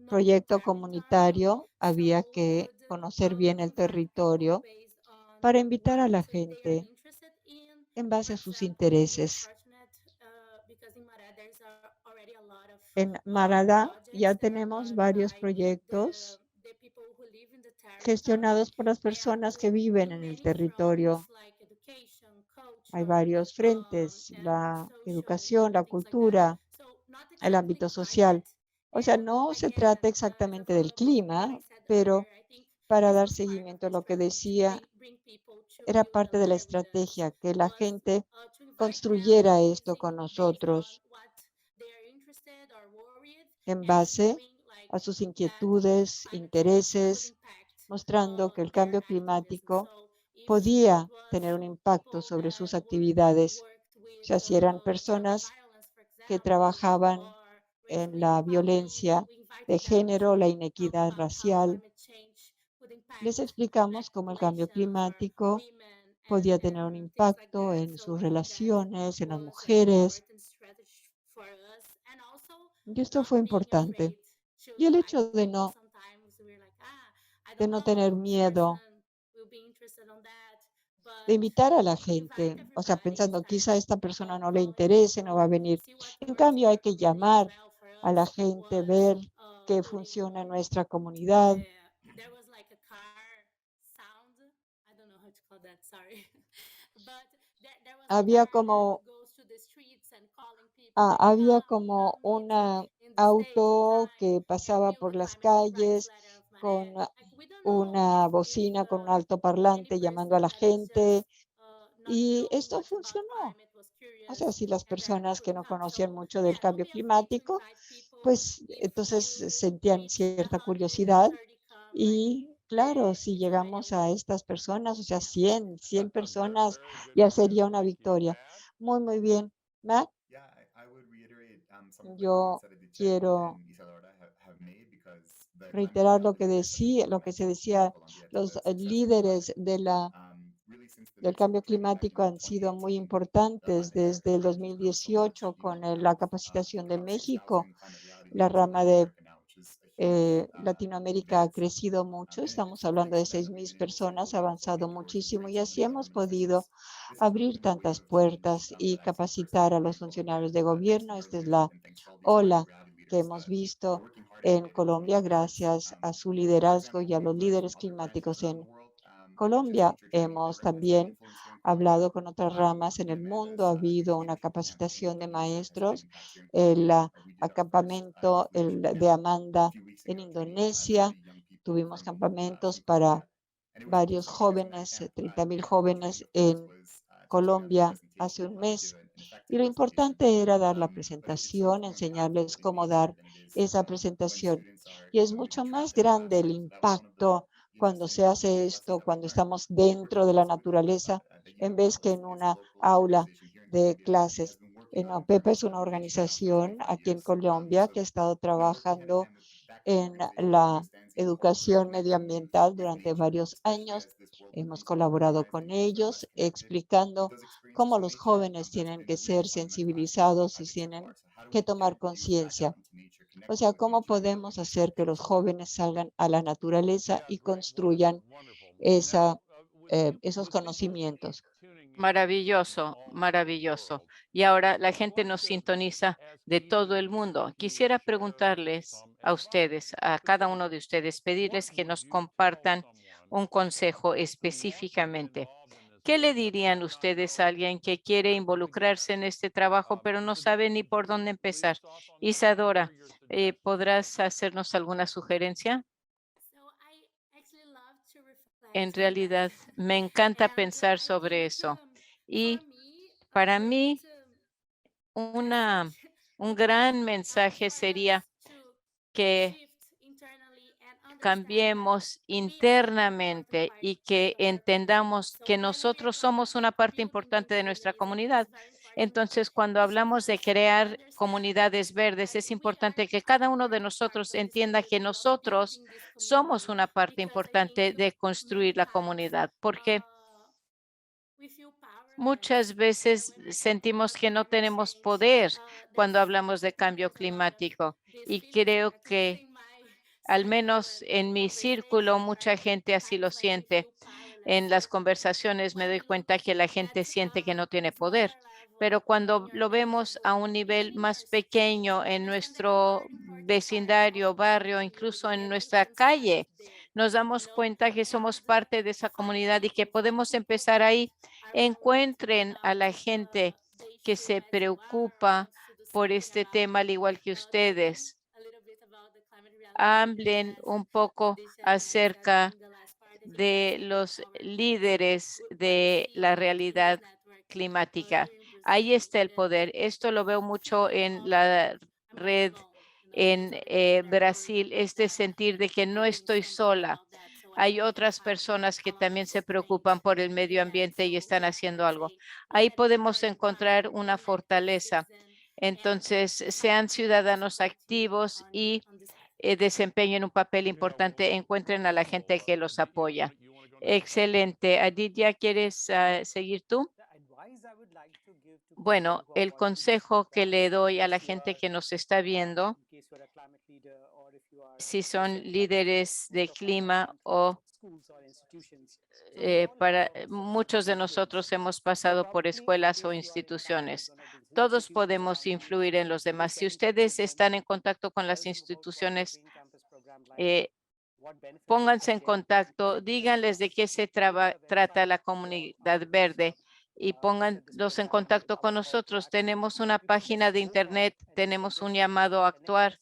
Speaker 2: proyecto comunitario, había que conocer bien el territorio para invitar a la gente en base a sus intereses. En Marada ya tenemos varios proyectos gestionados por las personas que viven en el territorio. Hay varios frentes: la educación, la cultura, el ámbito social. O sea, no se trata exactamente del clima, pero para dar seguimiento a lo que decía, era parte de la estrategia, que la gente construyera esto con nosotros en base a sus inquietudes, intereses, mostrando que el cambio climático podía tener un impacto sobre sus actividades. O sea, si eran personas que trabajaban en la violencia de género, la inequidad racial, les explicamos cómo el cambio climático podía tener un impacto en sus relaciones, en las mujeres. Y esto fue importante. Y el hecho de no tener miedo, de invitar a la gente, o sea, pensando quizá a esta persona no le interese, no va a venir. En cambio, hay que llamar a la gente, ver qué funciona en nuestra comunidad. Había como un auto que pasaba por las calles con una bocina, con un altoparlante llamando a la gente, y esto funcionó. O sea, si las personas que no conocían mucho del cambio climático, pues entonces sentían cierta curiosidad. Y claro, si llegamos a estas personas, o sea, 100 personas, ya sería una victoria. Muy, muy bien. Matt,
Speaker 4: Yeah, I would reiterate some of the comments
Speaker 2: yo
Speaker 4: that Aditya
Speaker 2: quiero
Speaker 4: and Isadora have made because the climate
Speaker 2: reiterar lo
Speaker 4: dialogue
Speaker 2: que
Speaker 4: leaders that we
Speaker 2: decía, lo que
Speaker 4: implemented
Speaker 2: se
Speaker 4: in
Speaker 2: decía,
Speaker 4: Colombia to
Speaker 2: los
Speaker 4: build successful
Speaker 2: líderes
Speaker 4: climate, really since the
Speaker 2: del
Speaker 4: Mexico
Speaker 2: cambio
Speaker 4: climate back
Speaker 2: climático
Speaker 4: in
Speaker 2: han sido muy
Speaker 4: 2018,
Speaker 2: importantes
Speaker 4: the
Speaker 2: desde el
Speaker 4: impact has grown so much.
Speaker 2: 2018
Speaker 4: You know,
Speaker 2: con
Speaker 4: we
Speaker 2: la
Speaker 4: have
Speaker 2: capacitación de
Speaker 4: about
Speaker 2: México.
Speaker 4: 6,000 climate reality
Speaker 2: La
Speaker 4: leaders in
Speaker 2: rama
Speaker 4: Latin
Speaker 2: de
Speaker 4: America now, which is a huge
Speaker 2: Latinoamérica ha
Speaker 4: advance
Speaker 2: crecido mucho.
Speaker 4: and
Speaker 2: Estamos
Speaker 4: it's
Speaker 2: hablando de
Speaker 4: thankful that we've
Speaker 2: 6,000
Speaker 4: been able to
Speaker 2: personas, ha
Speaker 4: move forward
Speaker 2: avanzado
Speaker 4: towards
Speaker 2: muchísimo y
Speaker 4: embracing
Speaker 2: así
Speaker 4: these
Speaker 2: hemos
Speaker 4: carbon
Speaker 2: podido
Speaker 4: intentions. This is
Speaker 2: abrir
Speaker 4: building a wave
Speaker 2: tantas
Speaker 4: of change
Speaker 2: puertas y
Speaker 4: that I've seen
Speaker 2: capacitar a
Speaker 4: firsthand in
Speaker 2: los
Speaker 4: Colombia.
Speaker 2: funcionarios de
Speaker 4: Thanks
Speaker 2: gobierno.
Speaker 4: to our
Speaker 2: Esta es
Speaker 4: leaders
Speaker 2: la
Speaker 4: and thanks to all these climate
Speaker 2: ola
Speaker 4: reality
Speaker 2: que
Speaker 4: leaders
Speaker 2: hemos
Speaker 4: are
Speaker 2: visto
Speaker 4: working hard every
Speaker 2: en
Speaker 4: day to move
Speaker 2: Colombia
Speaker 4: towards.
Speaker 2: gracias a su
Speaker 4: For
Speaker 2: liderazgo
Speaker 4: example,
Speaker 2: y a
Speaker 4: we've
Speaker 2: los
Speaker 4: heard
Speaker 2: líderes
Speaker 4: from other climate
Speaker 2: climáticos
Speaker 4: leaders around
Speaker 2: en
Speaker 4: the world, Aditya's
Speaker 2: Colombia.
Speaker 4: featured many
Speaker 2: Hemos
Speaker 4: directors of
Speaker 2: también
Speaker 4: influence here in Colombia.
Speaker 2: hablado con otras ramas en el
Speaker 4: We met
Speaker 2: mundo. Ha
Speaker 4: as
Speaker 2: habido una
Speaker 4: APP Camp
Speaker 2: capacitación de
Speaker 4: in Indonesia has a big
Speaker 2: maestros.
Speaker 4: impact here in
Speaker 2: El
Speaker 4: Colombia. We did our first
Speaker 2: acampamento
Speaker 4: youth leadership
Speaker 2: de
Speaker 4: camp a
Speaker 2: Amanda
Speaker 4: few weeks
Speaker 2: en
Speaker 4: ago, training
Speaker 2: Indonesia.
Speaker 4: 30 young people
Speaker 2: Tuvimos
Speaker 4: from
Speaker 2: campamentos para
Speaker 4: Colombia. And it was
Speaker 2: varios
Speaker 4: interesting because in that
Speaker 2: jóvenes,
Speaker 4: camp,
Speaker 2: 30,000
Speaker 4: part of the training,
Speaker 2: jóvenes
Speaker 4: of course,
Speaker 2: en
Speaker 4: was to give a
Speaker 2: Colombia hace
Speaker 4: presentation on
Speaker 2: un
Speaker 4: how to give
Speaker 2: mes.
Speaker 4: an
Speaker 2: Y
Speaker 4: effective
Speaker 2: lo
Speaker 4: presentation.
Speaker 2: importante era dar la
Speaker 4: But it's a much
Speaker 2: presentación,
Speaker 4: more impactful
Speaker 2: enseñarles
Speaker 4: in
Speaker 2: cómo
Speaker 4: nature
Speaker 2: dar
Speaker 4: than it is
Speaker 2: esa
Speaker 4: when
Speaker 2: presentación.
Speaker 4: students are
Speaker 2: Y es
Speaker 4: maybe
Speaker 2: mucho más
Speaker 4: trapped in a
Speaker 2: grande el
Speaker 4: classroom. So that was one of the
Speaker 2: impacto cuando se
Speaker 4: interesting
Speaker 2: hace
Speaker 4: lessons
Speaker 2: esto,
Speaker 4: that we
Speaker 2: cuando
Speaker 4: learned.
Speaker 2: estamos
Speaker 4: One of our
Speaker 2: dentro de la
Speaker 4: leaders with
Speaker 2: naturaleza,
Speaker 4: the
Speaker 2: en
Speaker 4: UPEPA,
Speaker 2: vez que
Speaker 4: which
Speaker 2: en
Speaker 4: is a
Speaker 2: una
Speaker 4: local
Speaker 2: aula
Speaker 4: organization here in
Speaker 2: de
Speaker 4: Colombia, has
Speaker 2: clases.
Speaker 4: been working with
Speaker 2: OPEPA es
Speaker 4: partners
Speaker 2: una
Speaker 4: in Asia for
Speaker 2: organización
Speaker 4: 25
Speaker 2: aquí en
Speaker 4: years.
Speaker 2: Colombia
Speaker 4: So
Speaker 2: que ha estado
Speaker 4: working hand in
Speaker 2: trabajando
Speaker 4: hand with that kind of
Speaker 2: en
Speaker 4: organization that
Speaker 2: la
Speaker 4: understands the importance of
Speaker 2: educación
Speaker 4: connecting youth
Speaker 2: medioambiental
Speaker 4: with
Speaker 2: durante
Speaker 4: nature,
Speaker 2: varios
Speaker 4: especially
Speaker 2: años.
Speaker 4: as this world
Speaker 2: Hemos
Speaker 4: becomes more
Speaker 2: colaborado
Speaker 4: urbanized
Speaker 2: con
Speaker 4: and usually less
Speaker 2: ellos
Speaker 4: connected. If
Speaker 2: explicando
Speaker 4: those experiences
Speaker 2: cómo
Speaker 4: in
Speaker 2: los
Speaker 4: nature,
Speaker 2: jóvenes
Speaker 4: that's
Speaker 2: tienen
Speaker 4: been
Speaker 2: que
Speaker 4: a real
Speaker 2: ser
Speaker 4: fundamental aspect of
Speaker 2: sensibilizados y
Speaker 4: Aditya's
Speaker 2: tienen
Speaker 4: work. So how do
Speaker 2: que
Speaker 4: we
Speaker 2: tomar
Speaker 4: get youth back out
Speaker 2: conciencia.
Speaker 4: into nature,
Speaker 2: O
Speaker 4: connecting
Speaker 2: sea,
Speaker 4: with
Speaker 2: cómo
Speaker 4: nature and building
Speaker 2: podemos
Speaker 4: those
Speaker 2: hacer que los
Speaker 4: relationships?
Speaker 2: jóvenes salgan a la naturaleza
Speaker 3: Yeah,
Speaker 2: y
Speaker 3: great. Wonderful.
Speaker 2: construyan
Speaker 3: Wonderful.
Speaker 2: esa, esos
Speaker 3: With people
Speaker 2: conocimientos?
Speaker 3: tuning in
Speaker 5: Maravilloso,
Speaker 3: all over the
Speaker 5: maravilloso.
Speaker 3: world,
Speaker 5: Y ahora la
Speaker 3: I'd
Speaker 5: gente
Speaker 3: like
Speaker 5: nos
Speaker 3: to
Speaker 5: sintoniza
Speaker 3: ask
Speaker 5: de
Speaker 3: each
Speaker 5: todo
Speaker 3: of
Speaker 5: el
Speaker 3: you
Speaker 5: mundo.
Speaker 3: if you would
Speaker 5: Quisiera
Speaker 3: share
Speaker 5: preguntarles
Speaker 3: some
Speaker 5: a
Speaker 3: advice
Speaker 5: ustedes, a cada uno de
Speaker 3: specifically.
Speaker 5: ustedes,
Speaker 3: What
Speaker 5: pedirles que
Speaker 3: would
Speaker 5: nos
Speaker 3: you tell
Speaker 5: compartan
Speaker 3: someone
Speaker 5: un consejo
Speaker 3: who wants to get
Speaker 5: específicamente.
Speaker 3: involved in this
Speaker 5: ¿Qué le
Speaker 3: work but
Speaker 5: dirían
Speaker 3: might not
Speaker 5: ustedes a
Speaker 3: know
Speaker 5: alguien que quiere
Speaker 3: where to begin?
Speaker 5: involucrarse en este trabajo, pero no
Speaker 3: Isadora,
Speaker 5: sabe ni
Speaker 3: would
Speaker 5: por
Speaker 3: you
Speaker 5: dónde
Speaker 3: lead
Speaker 5: empezar?
Speaker 3: us off on that one? What
Speaker 5: Isadora,
Speaker 3: are your suggestions?
Speaker 5: ¿podrás hacernos alguna sugerencia? En realidad, me encanta pensar sobre eso. Y para mí, un gran mensaje sería que cambiemos internamente y que entendamos que nosotros somos una parte importante de nuestra comunidad. Entonces, cuando hablamos de crear comunidades verdes, es importante que cada uno de nosotros entienda que nosotros somos una parte importante de construir la comunidad, porque muchas veces sentimos que no tenemos poder cuando hablamos de cambio climático y creo que al menos en mi círculo mucha gente así lo siente. En las conversaciones me doy cuenta que la gente siente que no tiene poder, pero cuando lo vemos a un nivel más pequeño en nuestro vecindario, barrio, incluso en nuestra calle, nos damos cuenta que somos parte de esa comunidad y que podemos empezar ahí. Encuentren a la gente que se preocupa por este tema, al igual que ustedes. Hablen un poco acerca de los líderes de la realidad climática. Ahí está el poder. Esto lo veo mucho en la red en Brasil, este sentir de que no estoy sola. Hay otras personas que también se preocupan por el medio ambiente y están haciendo algo. Ahí podemos encontrar una fortaleza. Entonces, sean ciudadanos activos y desempeñen un papel importante, encuentren a la gente que los apoya. Excelente. Aditya, ¿quieres seguir tú? Bueno, el consejo que le doy a la gente que nos está viendo, si son líderes de clima o para muchos de nosotros hemos pasado por escuelas o instituciones. Todos podemos influir en los demás. Si ustedes están en contacto con las instituciones, pónganse en contacto, díganles de qué se trata la comunidad verde y pónganlos en contacto con nosotros. Tenemos una página de internet, tenemos un llamado a actuar.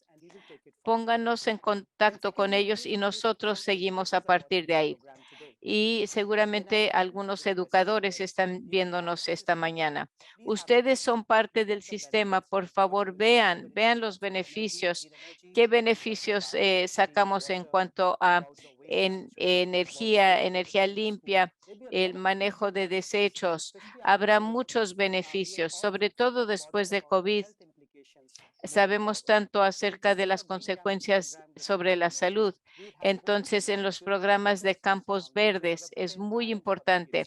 Speaker 5: Pónganos en contacto con ellos y nosotros seguimos a partir de ahí. y seguramente algunos educadores están viéndonos esta mañana. Ustedes son parte del sistema. Por favor, vean los beneficios. ¿Qué beneficios sacamos en cuanto a energía limpia, el manejo de desechos? Habrá muchos beneficios, sobre todo después de COVID. Sabemos tanto acerca de las consecuencias sobre la salud. Entonces, en los programas de campos verdes es muy importante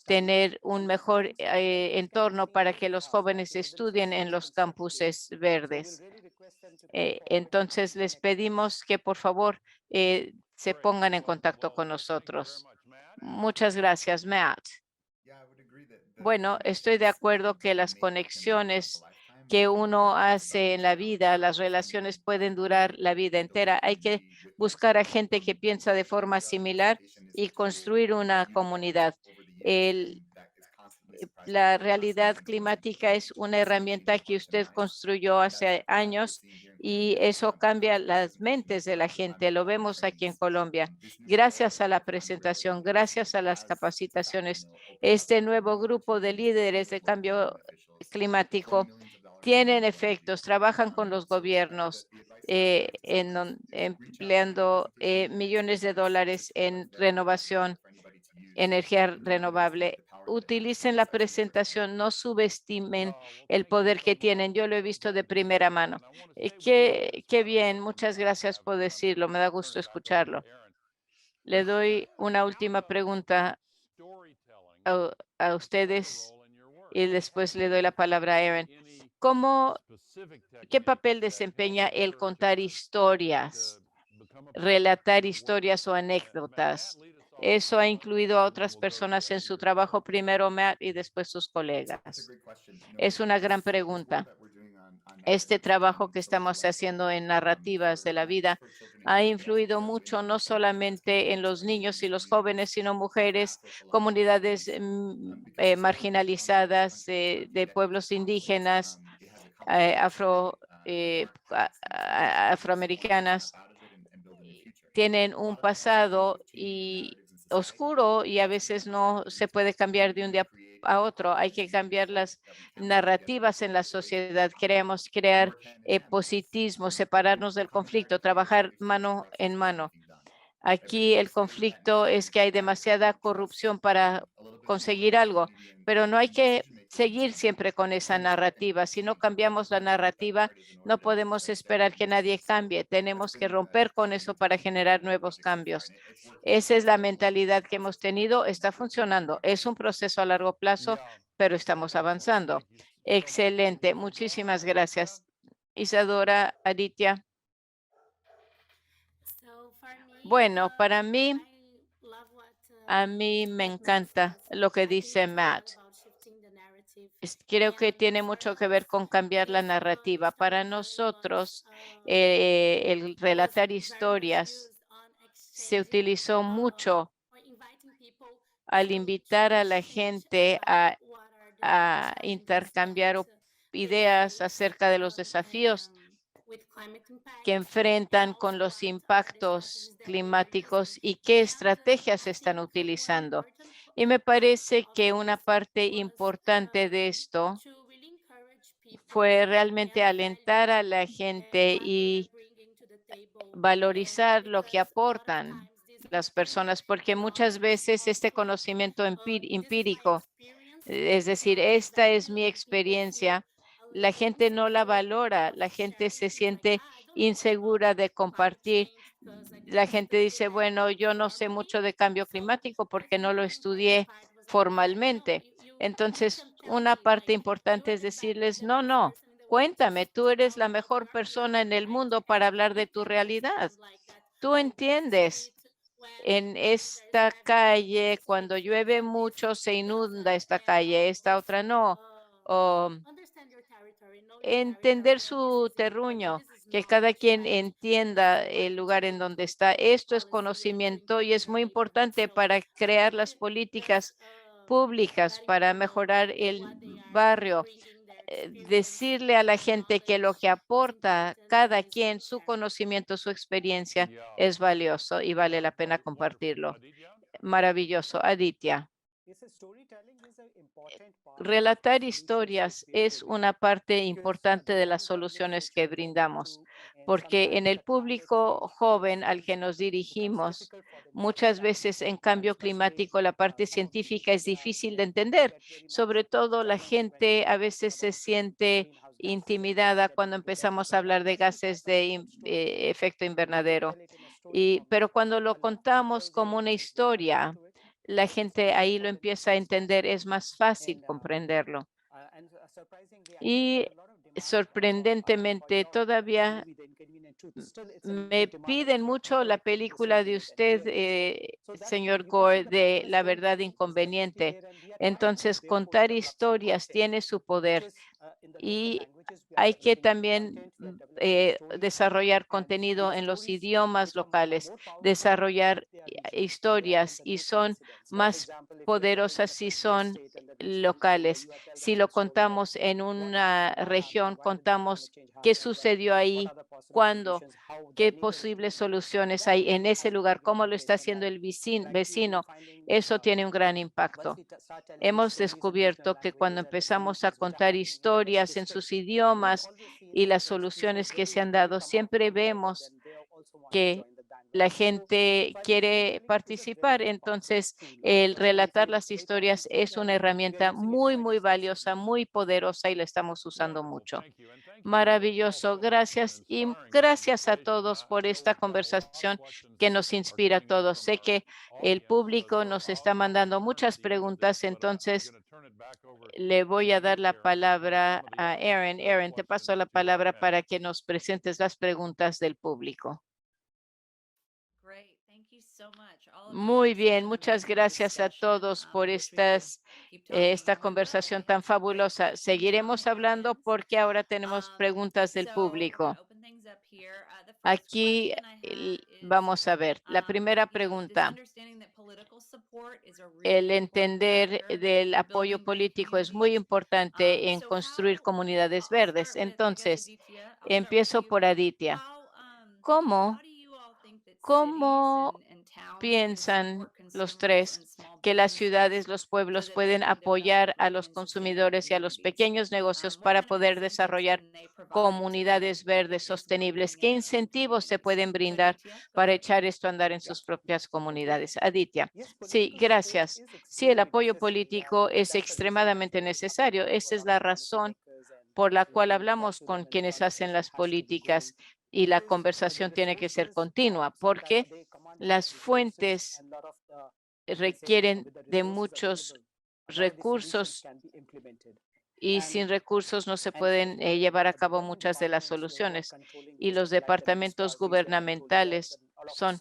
Speaker 5: tener un mejor entorno para que los jóvenes estudien en los campuses verdes. Entonces, les pedimos que por favor se pongan en contacto con nosotros. Muchas gracias, Matt. Bueno, estoy de acuerdo que las conexiones que uno hace en la vida, las relaciones pueden durar la vida entera. Hay que buscar a gente que piensa de forma similar y construir una comunidad. La realidad climática es una herramienta que usted construyó hace años y eso cambia las mentes de la gente. Lo vemos aquí en Colombia. Gracias a la presentación, gracias a las capacitaciones, este nuevo grupo de líderes de cambio climático tienen efectos, trabajan con los gobiernos, empleando millones de dólares en renovación, energía renovable. Utilicen la presentación, no subestimen el poder que tienen. Yo lo he visto de primera mano. Qué bien, muchas gracias por decirlo. Me da gusto escucharlo. Le doy una última pregunta a ustedes y después le doy la palabra a Aaron. ¿Qué papel desempeña el contar historias, relatar historias o anécdotas? Eso ha incluido a otras personas en su trabajo, primero Matt y después sus colegas. Es una gran pregunta. Este trabajo que estamos haciendo en narrativas de la vida ha influido mucho no solamente en los niños y los jóvenes, sino mujeres, comunidades marginalizadas de pueblos indígenas, afroamericanas. Tienen un pasado oscuro y a veces no se puede cambiar de un día a otro. Hay que cambiar las narrativas en la sociedad. Queremos crear positivismo, separarnos del conflicto, trabajar mano en mano. Aquí el conflicto es que hay demasiada corrupción para conseguir algo, pero no hay que seguir siempre con esa narrativa. Si no cambiamos la narrativa, no podemos esperar que nadie cambie. Tenemos que romper con eso para generar nuevos cambios. Esa es la mentalidad que hemos tenido. Está funcionando. Es un proceso a largo plazo, pero estamos avanzando. Excelente. Muchísimas gracias. Isadora, Aditya. Bueno, para mí, a mí me encanta lo que dice Matt. Creo que tiene mucho que ver con cambiar la narrativa. Para nosotros, el relatar historias se utilizó mucho al invitar a la gente a intercambiar ideas acerca de los desafíos que enfrentan con los impactos climáticos y qué estrategias están utilizando. Y me parece que una parte importante de esto fue realmente alentar a la gente y valorizar lo que aportan las personas, porque muchas veces este conocimiento empírico, es decir, esta es mi experiencia, la gente no la valora, la gente se siente insegura de compartir. La gente dice, bueno, yo no sé mucho de cambio climático porque no lo estudié formalmente. Entonces, una parte importante es decirles, no, cuéntame, tú eres la mejor persona en el mundo para hablar de tu realidad. Tú entiendes. En esta calle, cuando llueve mucho, se inunda esta calle, esta otra no. Entender su terruño, que cada quien entienda el lugar en donde está. Esto es conocimiento y es muy importante para crear las políticas públicas para mejorar el barrio. Decirle a la gente que lo que aporta cada quien, su conocimiento, su experiencia, es valioso y vale la pena compartirlo. Maravilloso. Aditya. Relatar historias es una parte importante de las soluciones que brindamos, porque en el público joven al que nos dirigimos, muchas veces en cambio climático la parte científica es difícil de entender. Sobre todo la gente a veces se siente intimidada cuando empezamos a hablar de gases de efecto invernadero. Pero cuando lo contamos como una historia, la gente ahí lo empieza a entender, es más fácil comprenderlo. Y sorprendentemente todavía me piden mucho la película de usted, señor Gore, de La verdad inconveniente. Entonces, contar historias tiene su poder y hay que también desarrollar contenido en los idiomas locales, desarrollar historias y son más poderosas si son locales. Si lo contamos en una región, contamos qué sucedió ahí, cuándo, qué posibles soluciones hay en ese lugar, cómo lo está haciendo el vecino. Eso tiene un gran impacto. Hemos descubierto que cuando empezamos a contar historias en sus idiomas y las soluciones que se han dado, siempre vemos que la gente quiere participar. Entonces, el relatar las historias es una herramienta muy, muy valiosa, muy poderosa y la estamos usando mucho. Maravilloso. Gracias y gracias a todos por esta conversación que nos inspira a todos. Sé que el público nos está mandando muchas preguntas, entonces le voy a dar la palabra a Erin. Erin, te paso la palabra para que nos presentes las preguntas del público. Muy bien, muchas gracias a todos por esta conversación tan fabulosa. Seguiremos hablando porque ahora tenemos preguntas del público. Aquí vamos a ver. La primera pregunta. El entender del apoyo político es muy importante en construir comunidades verdes. Entonces, empiezo por Aditya. ¿Cómo piensan los tres que las ciudades, los pueblos pueden apoyar a los consumidores y a los pequeños negocios para poder desarrollar comunidades verdes sostenibles? ¿Qué incentivos se pueden brindar para echar esto a andar en sus propias comunidades? Aditya. Sí, gracias. Sí, el apoyo político es extremadamente necesario. Esa es la razón por la cual hablamos con quienes hacen las políticas y la conversación tiene que ser continua, porque las fuentes requieren de muchos recursos y sin recursos no se pueden llevar a cabo muchas de las soluciones. Y los departamentos gubernamentales son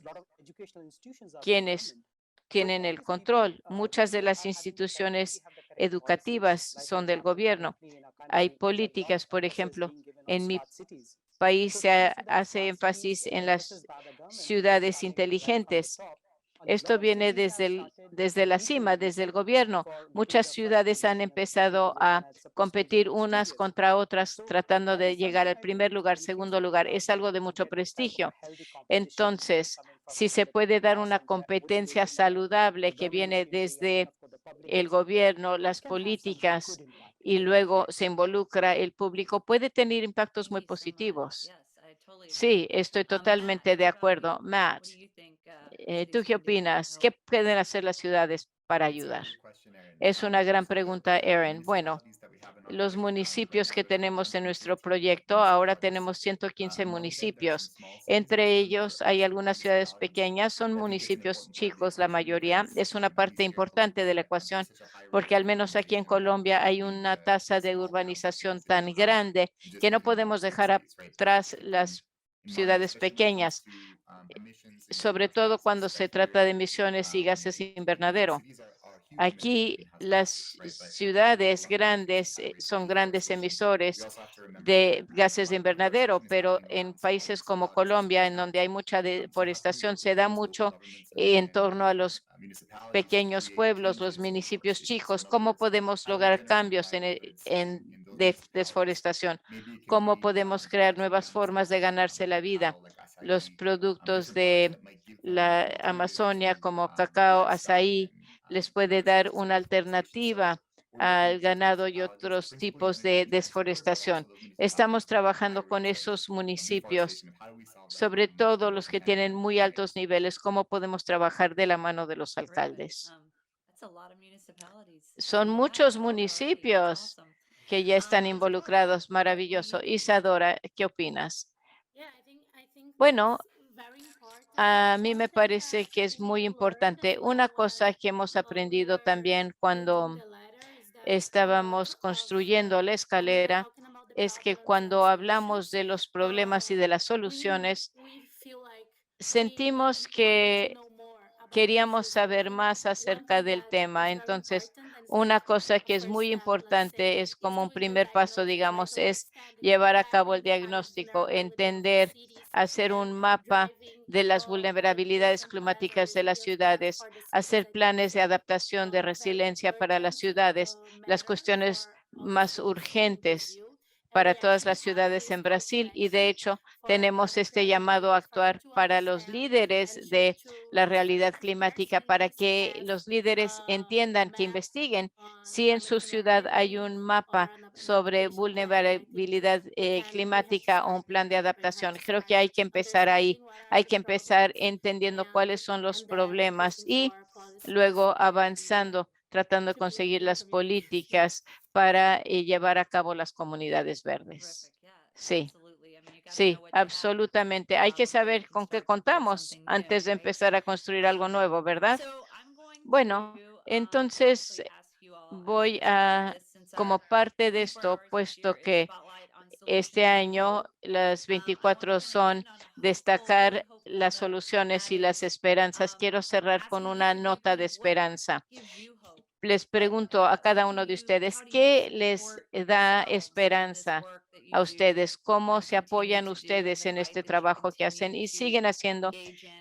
Speaker 5: quienes tienen el control. Muchas de las instituciones educativas son del gobierno. Hay políticas, por ejemplo, en mi país se hace énfasis en las ciudades inteligentes. Esto viene desde la cima, desde el gobierno. Muchas ciudades han empezado a competir unas contra otras, tratando de llegar al primer lugar, segundo lugar. Es algo de mucho prestigio. Entonces, si se puede dar una competencia saludable que viene desde el gobierno, las políticas y luego se involucra el público, puede tener impactos muy positivos. Sí, estoy totalmente de acuerdo. Matt, ¿tú qué opinas? ¿Qué pueden hacer las ciudades para ayudar? Es una gran pregunta, Erin. Bueno, los municipios que tenemos en nuestro proyecto, ahora tenemos 115 municipios. Entre ellos hay algunas ciudades pequeñas, son municipios chicos la mayoría. Es una parte importante de la ecuación porque al menos aquí en Colombia hay una tasa de urbanización tan grande que no podemos dejar atrás las ciudades pequeñas, sobre todo cuando se trata de emisiones y gases invernadero. Aquí las ciudades grandes son grandes emisores de gases de invernadero, pero en países como Colombia, en donde hay mucha deforestación, se da mucho en torno a los pequeños pueblos, los municipios chicos. ¿Cómo podemos lograr cambios en deforestación? ¿Cómo podemos crear nuevas formas de ganarse la vida? Los productos de la Amazonia como cacao, azaí, les puede dar una alternativa al ganado y otros tipos de desforestación. Estamos trabajando con esos municipios, sobre todo los que tienen muy altos niveles. ¿Cómo podemos trabajar de la mano de los alcaldes? Son muchos municipios que ya están involucrados. Maravilloso. Isadora, ¿qué opinas? Bueno, a mí me parece que es muy importante. Una cosa que hemos aprendido también cuando estábamos construyendo la escalera es que cuando hablamos de los problemas y de las soluciones, sentimos que queríamos saber más acerca del tema. Entonces, una cosa que es muy importante es como un primer paso, digamos, es llevar a cabo el diagnóstico, entender, hacer un mapa de las vulnerabilidades climáticas de las ciudades, hacer planes de adaptación de resiliencia para las ciudades, las cuestiones más urgentes para todas las ciudades en Brasil. Y de hecho, tenemos este llamado a actuar para los líderes de la realidad climática, para que los líderes entiendan, que investiguen si en su ciudad hay un mapa sobre vulnerabilidad climática o un plan de adaptación. Creo que hay que empezar ahí. Hay que empezar entendiendo cuáles son los problemas y luego avanzando, tratando de conseguir las políticas para llevar a cabo las comunidades verdes. Sí, sí, absolutamente. Hay que saber con qué contamos antes de empezar a construir algo nuevo, ¿verdad? Bueno, entonces voy a, como parte de esto, puesto que este año las 24 son destacar las soluciones y las esperanzas. Quiero cerrar con una nota de esperanza. Les pregunto a cada uno de ustedes, ¿qué les da esperanza a ustedes? ¿Cómo se apoyan ustedes en este trabajo que hacen y siguen haciendo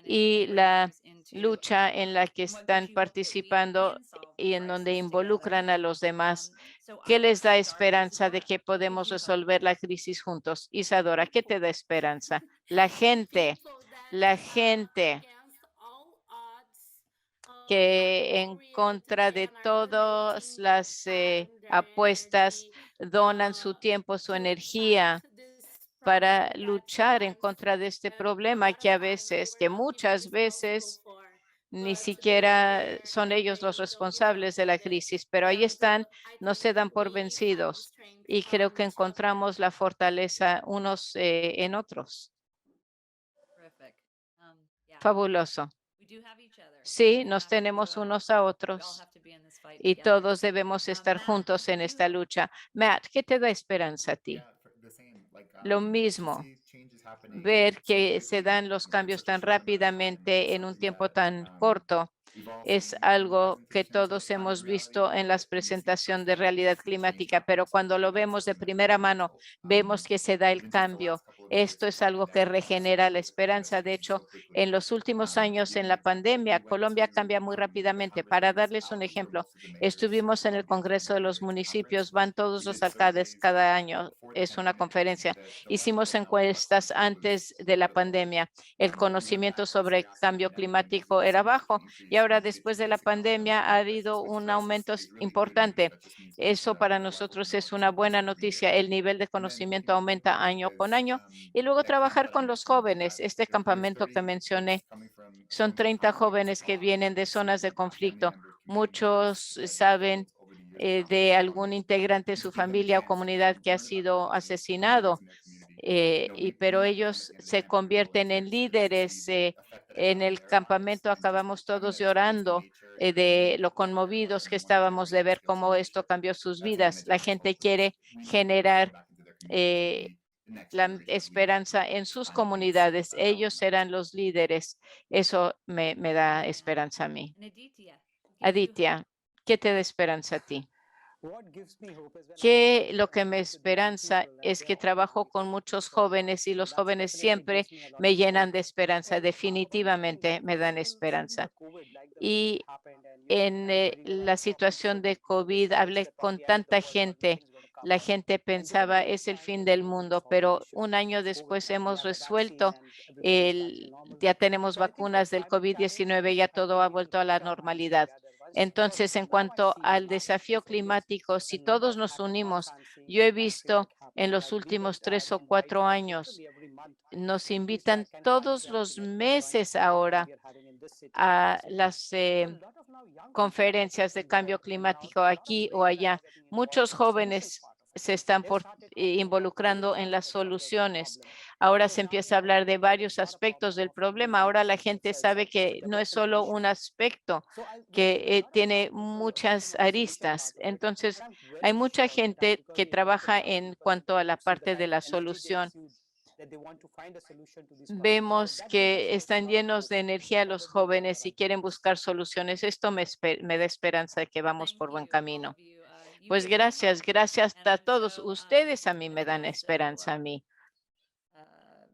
Speaker 5: y la lucha en la que están participando y en donde involucran a los demás? ¿Qué les da esperanza de que podemos resolver la crisis juntos? Isadora, ¿qué te da esperanza? La gente que en contra de todas las apuestas donan su tiempo, su energía para luchar en contra de este problema que muchas veces ni siquiera son ellos los responsables de la crisis, pero ahí están, no se dan por vencidos y creo que encontramos la fortaleza unos en otros. Fabuloso. Sí, nos tenemos unos a otros y todos debemos estar juntos en esta lucha. Matt, ¿qué te da esperanza a ti? Lo mismo, ver que se dan los cambios tan rápidamente en un tiempo tan corto. Es algo que todos hemos visto en las presentaciones de realidad climática, pero cuando lo vemos de primera mano, vemos que se da el cambio. Esto es algo que regenera la esperanza. De hecho, en los últimos años en la pandemia, Colombia cambia muy rápidamente. Para darles un ejemplo, estuvimos en el Congreso de los Municipios, van todos los alcaldes cada año, es una conferencia. Hicimos encuestas antes de la pandemia. El conocimiento sobre el cambio climático era bajo y ahora después de la pandemia ha habido un aumento importante. Eso para nosotros es una buena noticia. El nivel de conocimiento aumenta año con año y luego trabajar con los jóvenes. Este campamento que mencioné son 30 jóvenes que vienen de zonas de conflicto. Muchos saben de algún integrante de su familia o comunidad que ha sido asesinado. Pero ellos se convierten en líderes. En el campamento acabamos todos llorando de lo conmovidos que estábamos de ver cómo esto cambió sus vidas. La gente quiere generar la esperanza en sus comunidades. Ellos serán los líderes. Eso me da esperanza a mí. Aditya, ¿qué te da esperanza a ti? Que lo que me esperanza es que trabajo con muchos jóvenes y los jóvenes siempre me llenan de esperanza, definitivamente me dan esperanza. Y en la situación de COVID hablé con tanta gente La gente pensaba es el fin del mundo, pero un año después hemos resuelto, ya tenemos vacunas del COVID-19, ya todo ha vuelto a la normalidad. Entonces, en cuanto al desafío climático, si todos nos unimos, yo he visto en los últimos 3 o 4 años, nos invitan todos los meses ahora a las conferencias de cambio climático aquí o allá. Muchos jóvenes se están involucrando en las soluciones. Ahora se empieza a hablar de varios aspectos del problema. Ahora la gente sabe que no es solo un aspecto, que tiene muchas aristas. Entonces, hay mucha gente que trabaja en cuanto a la parte de la solución. Vemos que están llenos de energía los jóvenes y quieren buscar soluciones. Esto me da esperanza de que vamos por buen camino. Pues gracias a todos ustedes. A mí me dan esperanza a mí.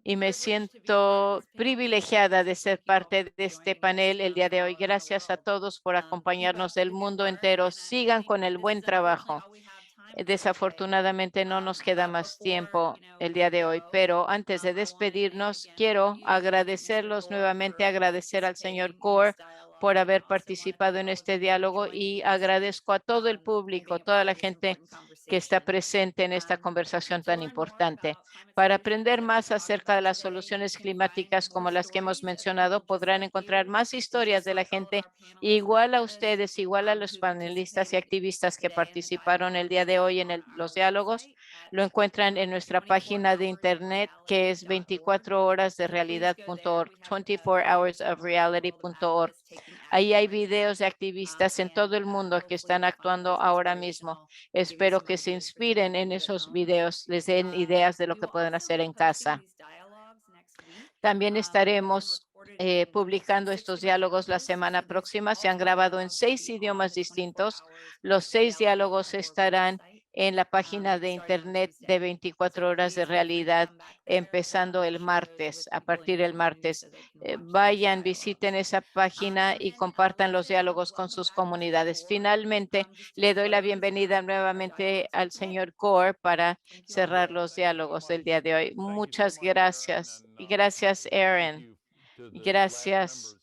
Speaker 5: Y me siento privilegiada de ser parte de este panel el día de hoy. Gracias a todos por acompañarnos del mundo entero. Sigan con el buen trabajo. Desafortunadamente no nos queda más tiempo el día de hoy, pero antes de despedirnos, quiero agradecerlos nuevamente, agradecer al señor Gore por haber participado en este diálogo y agradezco a todo el público, toda la gente que está presente en esta conversación tan importante. Para aprender más acerca de las soluciones climáticas como las que hemos mencionado, podrán encontrar más historias de la gente igual a ustedes, igual a los panelistas y activistas que participaron el día de hoy en los diálogos. Lo encuentran en nuestra página de internet que es 24horasderealidad.org, 24hoursofreality.org. Ahí hay videos de activistas en todo el mundo que están actuando ahora mismo. Espero que se inspiren en esos videos, les den ideas de lo que pueden hacer en casa. También estaremos publicando estos diálogos la semana próxima. Se han grabado en 6 idiomas distintos. Los 6 diálogos estarán en la página de internet de 24 horas de realidad, empezando el martes, a partir del martes. Vayan, visiten esa página y compartan los diálogos con sus comunidades. Finalmente, le doy la bienvenida nuevamente al señor Gore para cerrar los diálogos del día de hoy. Muchas gracias. Y gracias, Aaron. Gracias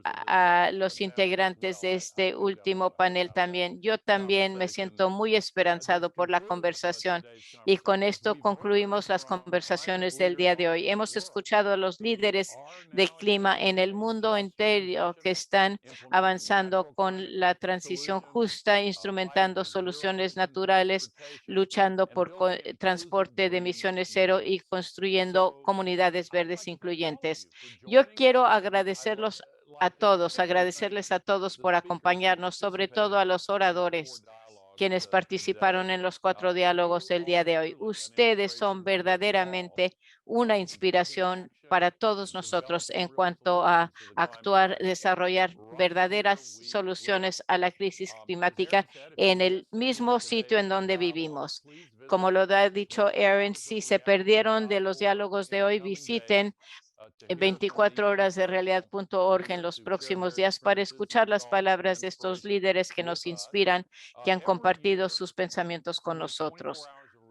Speaker 5: a los integrantes de este último panel también. Yo también me siento muy esperanzado por la conversación y con esto concluimos las conversaciones del día de hoy. Hemos escuchado a los líderes de clima en el mundo entero que están avanzando con la transición justa, instrumentando soluciones naturales, luchando por transporte de emisiones cero y construyendo comunidades verdes incluyentes. Yo quiero agradecerles a todos por acompañarnos, sobre todo a los oradores quienes participaron en los 4 diálogos del día de hoy. Ustedes son verdaderamente una inspiración para todos nosotros en cuanto a actuar, desarrollar verdaderas soluciones a la crisis climática en el mismo sitio en donde vivimos. Como lo ha dicho Aaron, si se perdieron de los diálogos de hoy, visiten 24horasderealidad.org en los próximos días para escuchar las palabras de estos líderes que nos inspiran, que han compartido sus pensamientos con nosotros.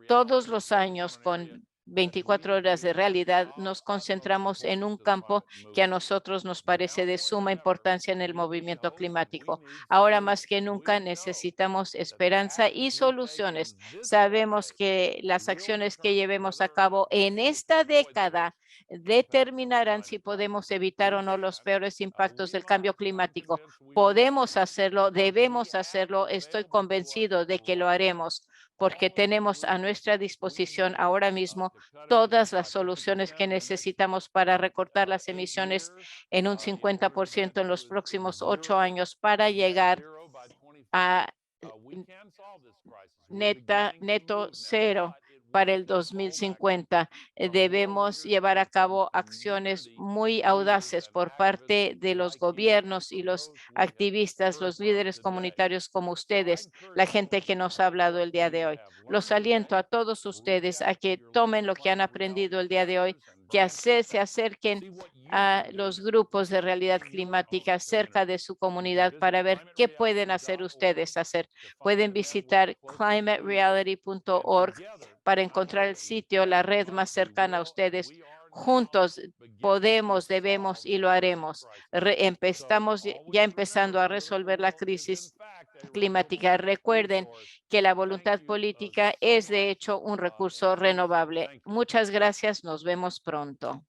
Speaker 5: Todos los años con 24 horas de realidad nos concentramos en un campo que a nosotros nos parece de suma importancia en el movimiento climático. Ahora más que nunca necesitamos esperanza y soluciones. Sabemos que las acciones que llevemos a cabo en esta década determinarán si podemos evitar o no los peores impactos del cambio climático. Podemos hacerlo, debemos hacerlo. Estoy convencido de que lo haremos porque tenemos a nuestra disposición ahora mismo todas las soluciones que necesitamos para recortar las emisiones en un 50% en los próximos 8 años para llegar a neto cero para el 2050. Debemos llevar a cabo acciones muy audaces por parte de los gobiernos y los activistas, los líderes comunitarios como ustedes, la gente que nos ha hablado el día de hoy. Los aliento a todos ustedes a que tomen lo que han aprendido el día de hoy, que se acerquen a los grupos de realidad climática cerca de su comunidad para ver qué pueden hacer ustedes. Pueden visitar climatereality.org para encontrar el sitio, la red más cercana a ustedes. Juntos podemos, debemos y lo haremos. Estamos ya empezando a resolver la crisis climática. Recuerden que la voluntad política es de hecho un recurso renovable. Muchas gracias. Nos vemos pronto.